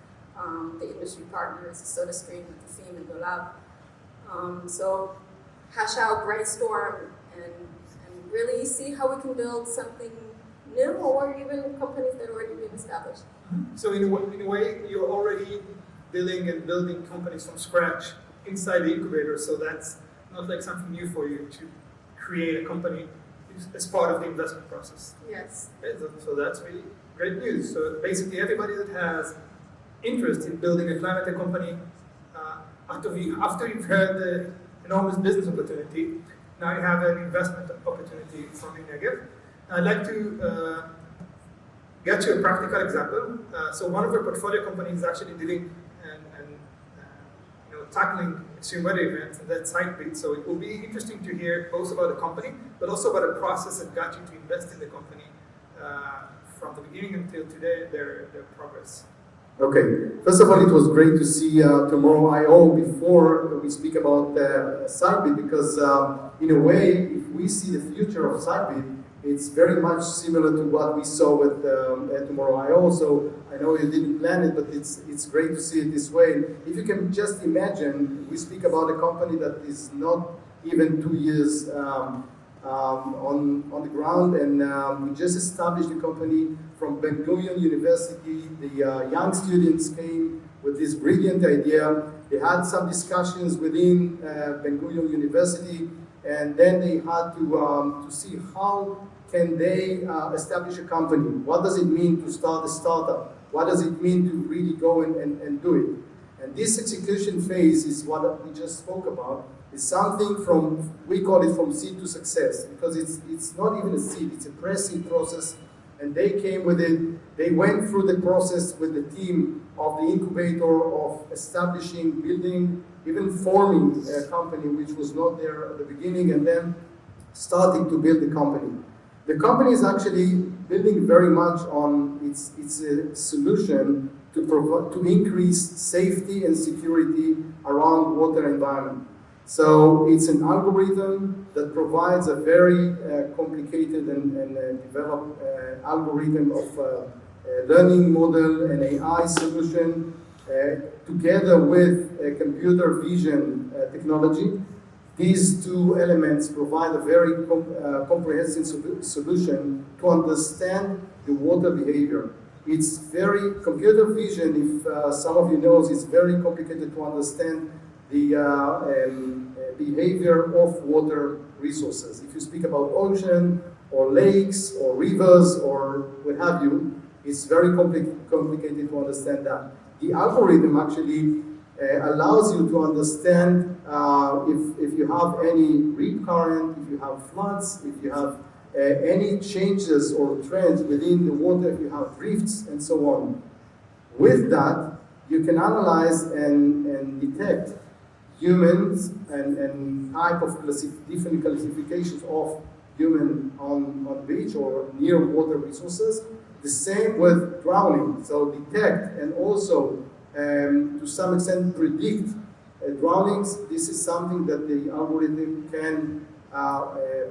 the industry partners, SodaStream, the FEM, and the lab. So hash out, brainstorm, and really see how we can build something new, or even companies that are already been established.
So in a way, you're already building companies from scratch inside the incubator, so that's not like something new for you to create a company as part of the investment process.
Yes.
Okay, so that's really great news. So basically everybody that has interest in building a PLANETech company, after you've heard the enormous business opportunity, now you have an investment opportunity from InNegev. I'd like to get you a practical example. So one of our portfolio companies is actually dealing and tackling extreme weather events, and that's Sitebit. So it will be interesting to hear both about the company, but also about the process that got you to invest in the company from the beginning until today, their progress.
Okay, first of all, it was great to see Tomorrow I.O. before we speak about Sitebit, because in a way, if we see the future of Sitebit, it's very much similar to what we saw with Tomorrow I.O. So I know you didn't plan it, but it's great to see it this way. If you can just imagine, we speak about a company that is not even 2 years on the ground, and we just established the company from Ben Gurion University. The young students came with this brilliant idea. They had some discussions within Ben Gurion University, and then they had to see how can they establish a company. What does it mean to start a startup? What does it mean to really go and do it? And this execution phase is what we just spoke about. It's something we call it from seed to success, because it's not even a seed, it's a pre-seed process. And they came with it, they went through the process with the team of the incubator of establishing, building, even forming a company which was not there at the beginning, and then starting to build the company. The company is actually building very much on its solution to increase safety and security around water environment. So it's an algorithm that provides a very complicated and developed algorithm of learning model and AI solution together with a computer vision technology. These two elements provide a very comprehensive solution to understand the water behavior. It's very, computer vision, if some of you know, it's very complicated to understand the behavior of water resources. If you speak about ocean or lakes or rivers or what have you, it's very complicated to understand that. The algorithm actually allows you to understand if you have any reed current, if you have floods, if you have any changes or trends within the water, if you have drifts and so on. With that, you can analyze and detect humans and type of different classifications of human on the beach or near water resources. The same with drowning. So detect and also to some extent predict drownings. This is something that the algorithm can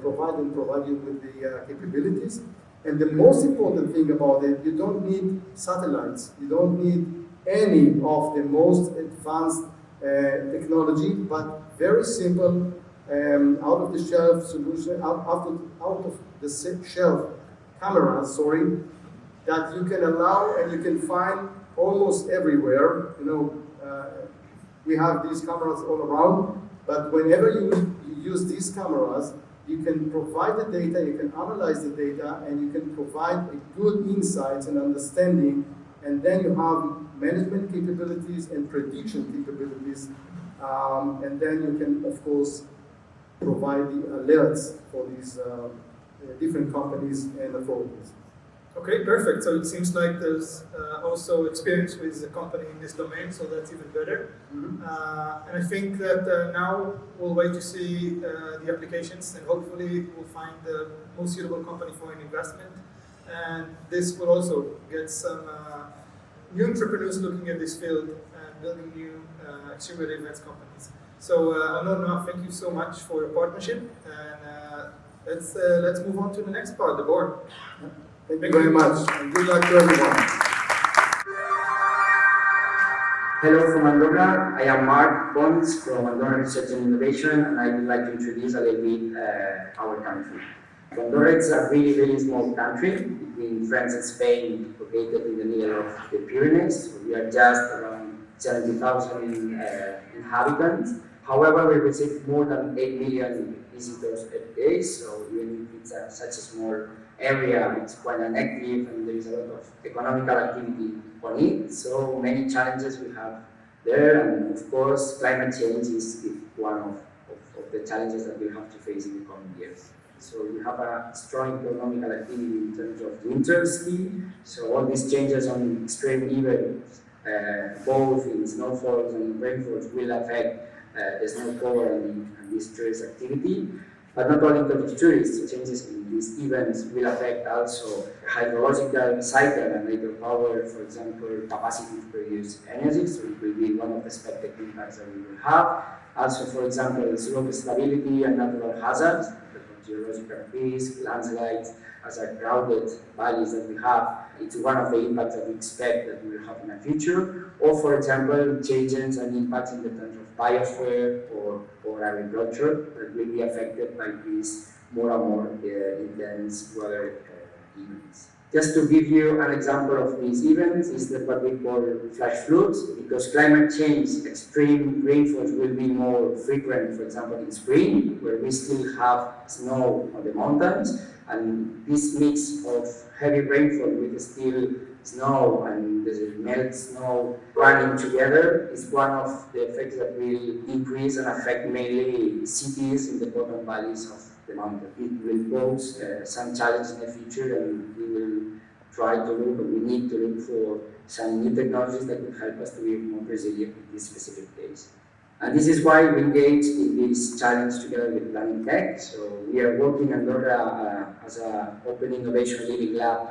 provide you with the capabilities. And the most important thing about it, you don't need satellites. You don't need any of the most advanced technology, but very simple out-of-the-shelf solution, out-of-the-shelf cameras, that you can allow and you can find almost everywhere. We have these cameras all around, but whenever you use these cameras, you can provide the data, you can analyze the data, and you can provide a good insights and understanding, and then you have management capabilities and prediction capabilities, and then you can, of course, provide the alerts for these different companies and authorities.
Okay, perfect. So it seems like there's also experience with the company in this domain, so that's even better. And I think that now we'll wait to see the applications, and hopefully we'll find the most suitable company for an investment. And this will also get some new entrepreneurs looking at this field and building new extreme weather events companies. So Anora, thank you so much for your partnership, and let's move on to the next part, the board.
Thank you very much, and good luck to everyone.
Hello from Andorra. I am Mark Pons from Andorra Research and Innovation, and I would like to introduce a little bit our country. Andorra is a really, really small country between France and Spain, located in the middle of the Pyrenees. We are just around 70,000 inhabitants. However, we receive more than 8 million visitors every day, so even if it's such a small area, it's quite an active, and there is a lot of economical activity on it. So many challenges we have there, and of course, climate change is one of the challenges that we have to face in the coming years. So we have a strong economical activity in terms of winter ski. So all these changes on extreme events, both in snowfalls and rainfalls, will affect the snowfall and this tourist activity. But not only in terms of tourists, changes in these events will affect also hydrological cycle and hydropower, for example, capacity to produce energy. So it will be one of the expected impacts that we will have. Also, for example, slope stability and natural hazards, geological risk, landslides, as a crowded valleys that we have. It's one of the impacts that we expect that we will have in the future. Or, for example, changes and impacts in the terms of biosphere or agriculture that will be affected by these more and more intense weather events. Just to give you an example of these events is what we call flash floods, because climate change, extreme rainfalls will be more frequent, for example, in spring, where we still have snow on the mountains, and this mix of heavy rainfall with still snow and the melt snow running together is one of the effects that will increase and affect mainly cities in the bottom valleys of the mountain. It will pose some challenges in the future, and we will try to look, and we need to look for some new technologies that will help us to be more resilient in this specific case. And this is why we engage in this challenge together with PLANETech. So we are working in Andorra as an open innovation living lab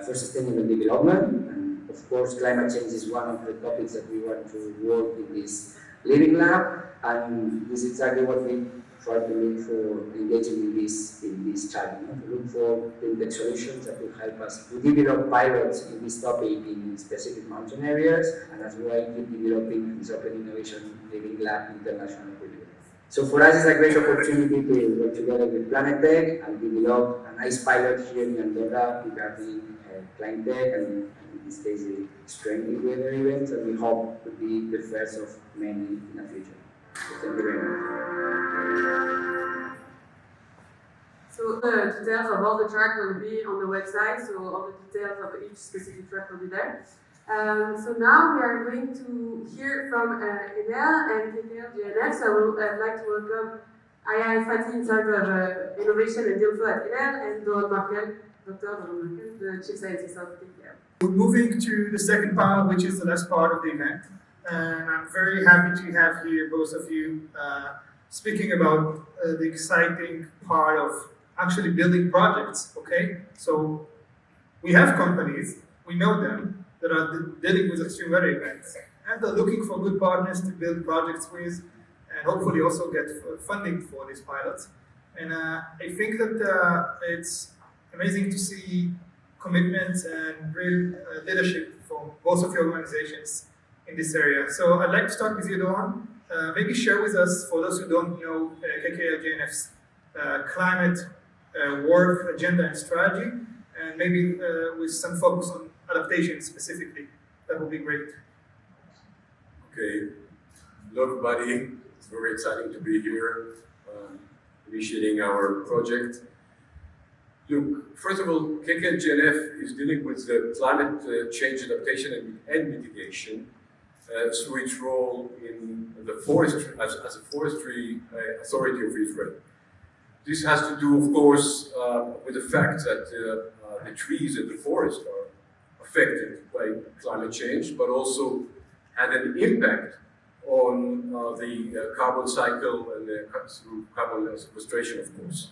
for sustainable development. And of course, climate change is one of the topics that we want to work in this living lab. And this is exactly what we try to look for engaging in this challenge, to look for clean-tech solutions that will help us to develop pilots in this topic in specific mountain areas, and as well keep developing this open innovation living lab internationally. So for us, it's a great opportunity to work together with PLANETech and develop a nice pilot here in Andorra regarding ClimateTech, and in this case, the extreme weather events, and we hope to be the first of many in the future. So thank you very much.
So the details of all the track will be on the website, so all the details of each specific track will be there. So now we are going to hear from ENEL and KKL-JNF. So I'd like to welcome Aya Fati, in charge of innovation and deal flow at ENEL, and Dr. Markel, the chief scientist of KKL.
We're moving to the second panel, which is the last part of the event. And I'm very happy to have here both of you speaking about the exciting part of actually building projects, okay? So we have companies, we know them, that are dealing with extreme weather events, and they're looking for good partners to build projects with, and hopefully also get funding for these pilots. And I think that it's amazing to see commitment and real leadership from both of your organizations in this area. So I'd like to start with you, Doan. Maybe share with us, for those who don't know, KKL-JNF's climate work agenda and strategy, and maybe with some focus on adaptation specifically. That would be great.
Okay. Hello, everybody. It's very exciting to be here, initiating our project. Look, first of all, KKL-JNF is dealing with the climate change adaptation and mitigation. through its role in the forestry, as a forestry authority of Israel. This has to do, of course, with the fact that the trees and the forest are affected by climate change, but also had an impact on the carbon cycle and through carbon sequestration, of course.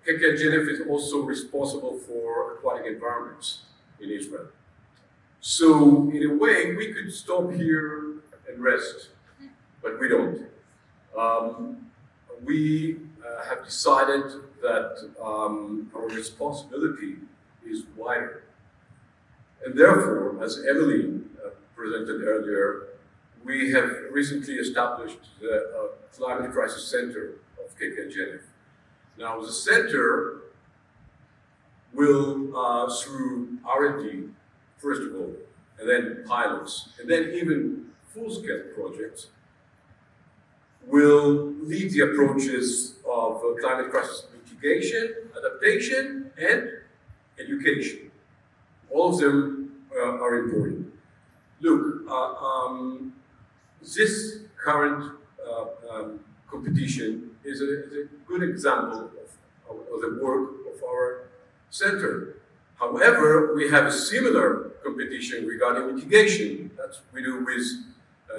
KKL-JNF is also responsible for aquatic environments in Israel. So, in a way, we could stop here and rest, but we don't. We have decided that our responsibility is wider. And therefore, as Emily presented earlier, we have recently established the Climate Crisis Center of KKL-JNF. Now, the center will, through R&D, first of all, and then pilots, and then even full-scale projects, will lead the approaches of climate crisis mitigation, adaptation, and education. All of them are important. Look, this current competition is a good example of the work of our center. However, we have a similar competition regarding mitigation that we do with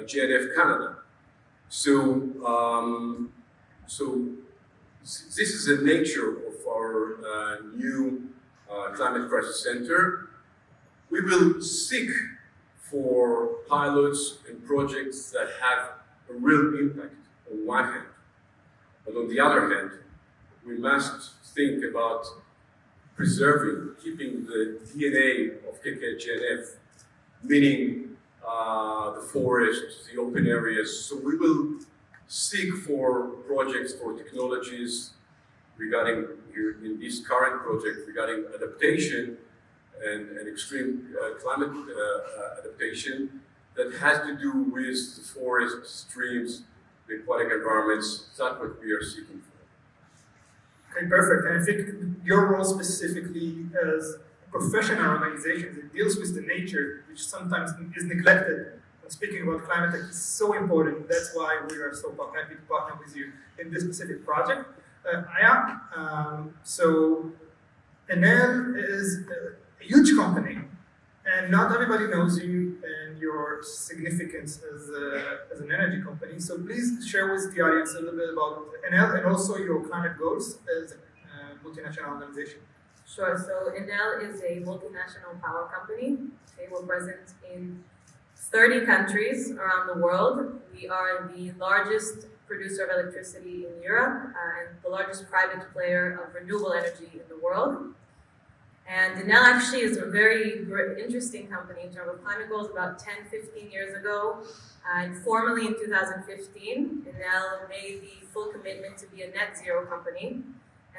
JNF Canada. So this is the nature of our new Climate Crisis Center. We will seek for pilots and projects that have a real impact on one hand. But on the other hand, we must think about preserving, keeping the DNA of KKL-JNF, meaning the forest, the open areas. So we will seek for projects, for technologies regarding, in this current project, regarding adaptation and extreme climate adaptation that has to do with the forest, streams, the aquatic environments. That's what we are seeking for.
Okay, perfect. And I think your role specifically as a professional organization that deals with the nature, which sometimes is neglected. Speaking about climate tech is so important. That's why we are so happy to partner with you in this specific project. So ENEL is a huge company, and not everybody knows you and your significance as an energy company. So please share with the audience a little bit about ENEL and also your climate goals as a multinational organization.
Sure. So ENEL is a multinational power company. Okay, we're present in 30 countries around the world. We are the largest producer of electricity in Europe and the largest private player of renewable energy in the world. And ENEL actually is a very interesting company in terms of climate goals. About 10-15 years ago, and formally in 2015, ENEL made the full commitment to be a net zero company.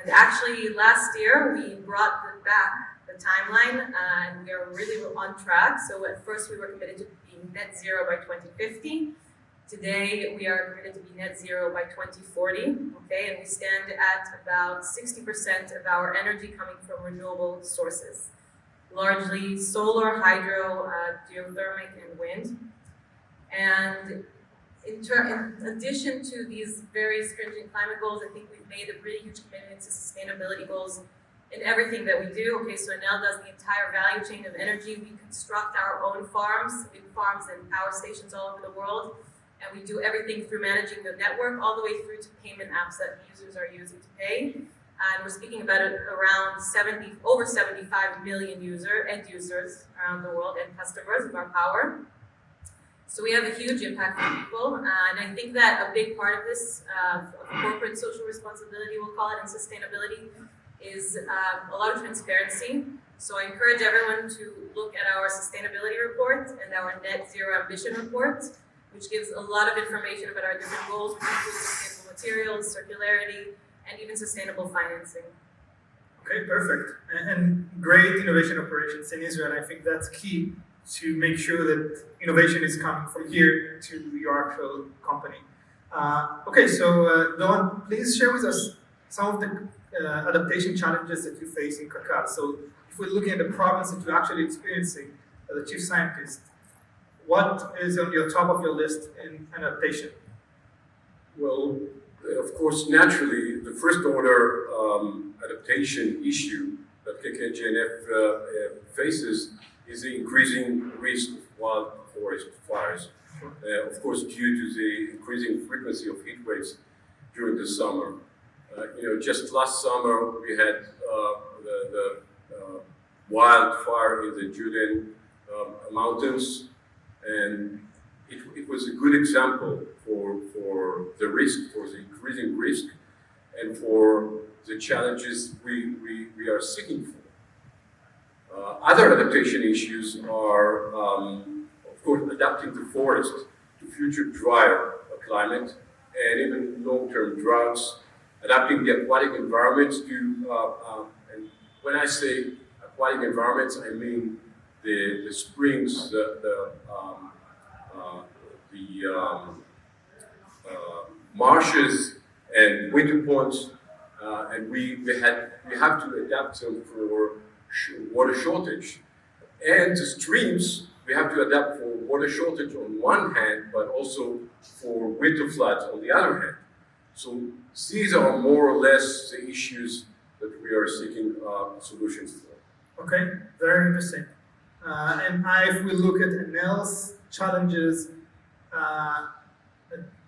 And actually last year, we brought back the timeline and we are really on track. So at first we were committed to being net zero by 2050. Today we are committed to be net zero by 2040, okay? And we stand at about 60% of our energy coming from renewable sources, largely solar, hydro, geothermic, and wind. And in addition to these very stringent climate goals, I think we've made a really huge commitment to sustainability goals in everything that we do. Okay, so ENEL does the entire value chain of energy. We construct our own farms, big farms and power stations all over the world. And we do everything through managing the network all the way through to payment apps that users are using to pay. And we're speaking about around over 75 million end users around the world and customers of our power. So we have a huge impact on people. And I think that a big part of this, corporate social responsibility, we'll call it, and sustainability, is a lot of transparency. So I encourage everyone to look at our sustainability report and our net zero ambition report, which gives a lot of information about our different goals, which include sustainable materials, circularity, and even sustainable financing.
Okay, perfect. And great innovation operations in Israel. I think that's key to make sure that innovation is coming from here to your actual company. Okay, so Don, please share with us some of the adaptation challenges that you face in KKL. So if we're looking at the problems that you're actually experiencing as a chief scientist, what is on your top of your list in adaptation?
Well, of course, naturally, the first order adaptation issue that KKL-JNF faces is the increasing risk of wild forest fires. Of course, due to the increasing frequency of heat waves during the summer. Just last summer we had the wildfire in the Judean mountains, and it was a good example for the risk, for the increasing risk, and for the challenges we are seeking for. Other adaptation issues are, of course, adapting the forest to future drier climate and even long-term droughts, adapting the aquatic environments to, and when I say aquatic environments, I mean the springs, the marshes and winter ponds, and we have to adapt them for water shortage. And the streams, we have to adapt for water shortage on one hand, but also for winter floods on the other hand. So these are more or less the issues that we are seeking solutions for.
Okay, very interesting. And if we look at ENEL's challenges,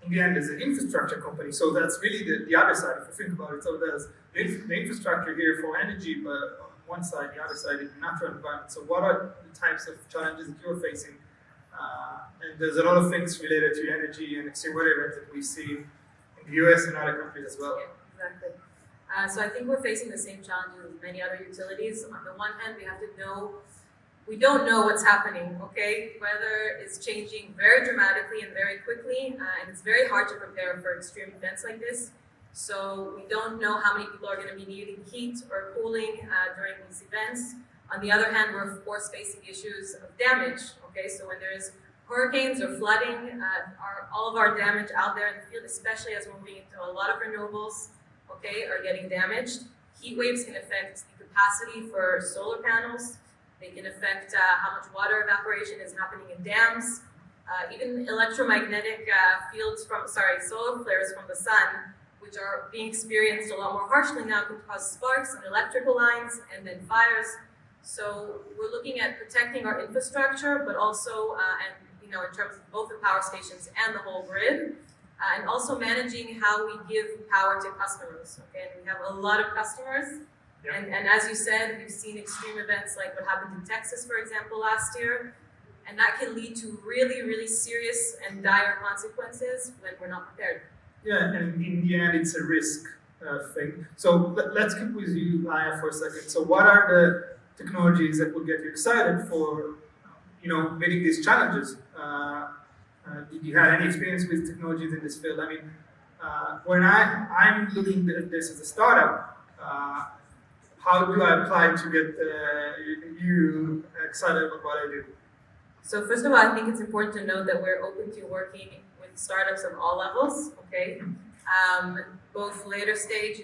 in the end, is an infrastructure company, so that's really the other side, if you think about it. So there's the infrastructure here for energy, but on one side, the other side is the natural environment. So what are the types of challenges that you're facing? And there's a lot of things related to energy and extreme weather events that we see in the US and other countries as well.
Yeah, exactly. So I think we're facing the same challenges as many other utilities. On the one hand, we don't know what's happening, okay? Weather is changing very dramatically and very quickly, and it's very hard to prepare for extreme events like this. So we don't know how many people are going to be needing heat or cooling during these events. On the other hand, we're of course facing issues of damage, okay? So when there's hurricanes or flooding, all of our damage out there in the field, especially as we're moving into a lot of renewables, okay, are getting damaged. Heat waves can affect the capacity for solar panels. They can affect how much water evaporation is happening in dams. Even electromagnetic solar flares from the sun, which are being experienced a lot more harshly now, can cause sparks on electrical lines and then fires. So we're looking at protecting our infrastructure, but also, in terms of both the power stations and the whole grid, and also managing how we give power to customers. Okay, and we have a lot of customers. Yeah. And as you said, we've seen extreme events like what happened in Texas, for example, last year, and that can lead to really, really serious and dire consequences when we're not prepared.
Yeah, and in the end, it's a risk thing. So let's keep with you, Aya, for a second. So what are the technologies that will get you excited for, meeting these challenges? Did you have any experience with technologies in this field? I mean, when I'm looking at this as a startup, how do I apply to get you excited about what I do?
So first of all, I think it's important to note that we're open to working with startups of all levels, okay? Both later stage,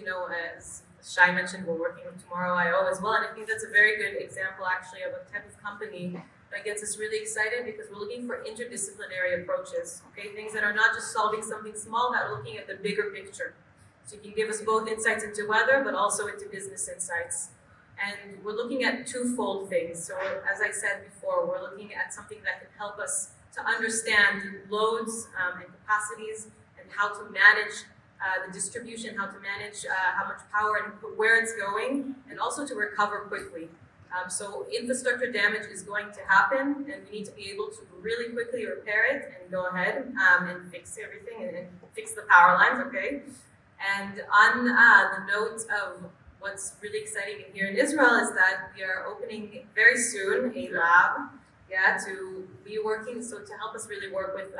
as Shai mentioned, we're working with Tomorrow.io as well, and I think that's a very good example actually of a type of company that gets us really excited because we're looking for interdisciplinary approaches, okay? Things that are not just solving something small, that are looking at the bigger picture. So you can give us both insights into weather, but also into business insights. And we're looking at twofold things. So as I said before, we're looking at something that can help us to understand loads and capacities and how to manage the distribution, how to manage how much power and where it's going, and also to recover quickly. So infrastructure damage is going to happen, and we need to be able to really quickly repair it and go ahead and fix everything and fix the power lines, okay? And on the note of what's really exciting here in Israel is that we are opening very soon a lab, to be working, so to help us really work with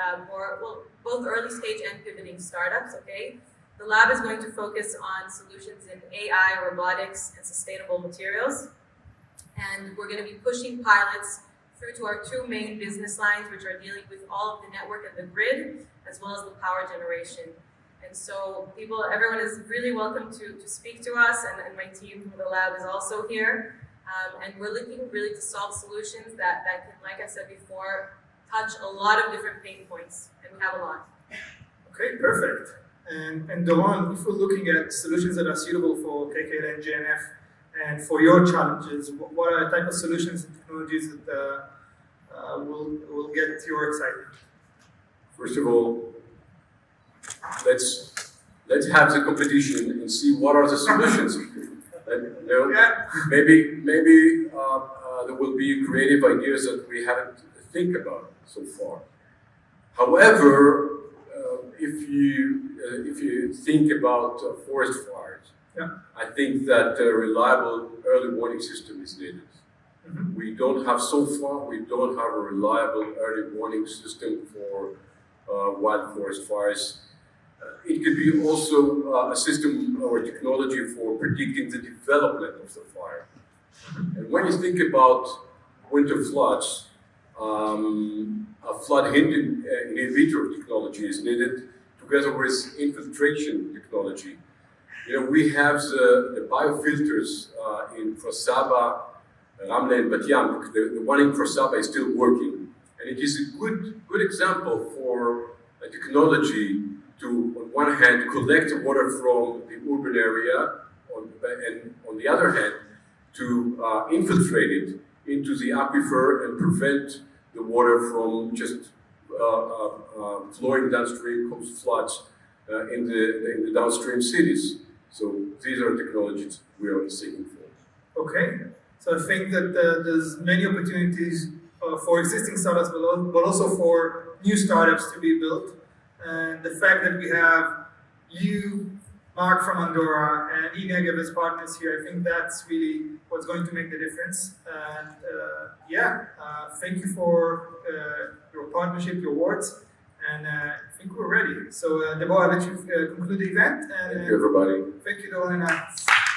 both early stage and pivoting startups, okay? The lab is going to focus on solutions in AI, robotics, and sustainable materials. And we're going to be pushing pilots through to our two main business lines, which are dealing with all of the network and the grid, as well as the power generation. And so everyone is really welcome to speak to us, and my team from the lab is also here. And we're looking really to solve solutions that can, like I said before, touch a lot of different pain points, and we have a lot.
Okay, perfect. And Doron, if we're looking at solutions that are suitable for KKL-JNF and for your challenges, what are the type of solutions and technologies that will get your excitement?
First of all, let's have the competition and see what are the solutions. Maybe there will be creative ideas that we haven't think about so far. However, if you think about forest fires, I think that a reliable early warning system is needed.
Mm-hmm.
We don't have a reliable early warning system for wild forest fires. It could be also a system or technology for predicting the development of the fire. And when you think about winter floods, a flood inhibitor technology is needed together with infiltration technology. We have the biofilters in Frasaba, Ramle and Bat Yam. The one in Frasaba is still working. And it is a good example for a technology to, on one hand, collect the water from the urban area, and on the other hand, to infiltrate it into the aquifer and prevent the water from just flowing downstream, cause floods in the downstream cities. So these are technologies we are seeking for.
Okay, so I think that there's many opportunities for existing startups, but also for new startups to be built. And the fact that we have you, Mark from ANDORA, and ENEGev as partners here, I think that's really what's going to make the difference. And thank you for your partnership, your words, and I think we're ready. So, Deborah, I'll let you conclude the event. And,
thank you, everybody.
Thank you, Doron.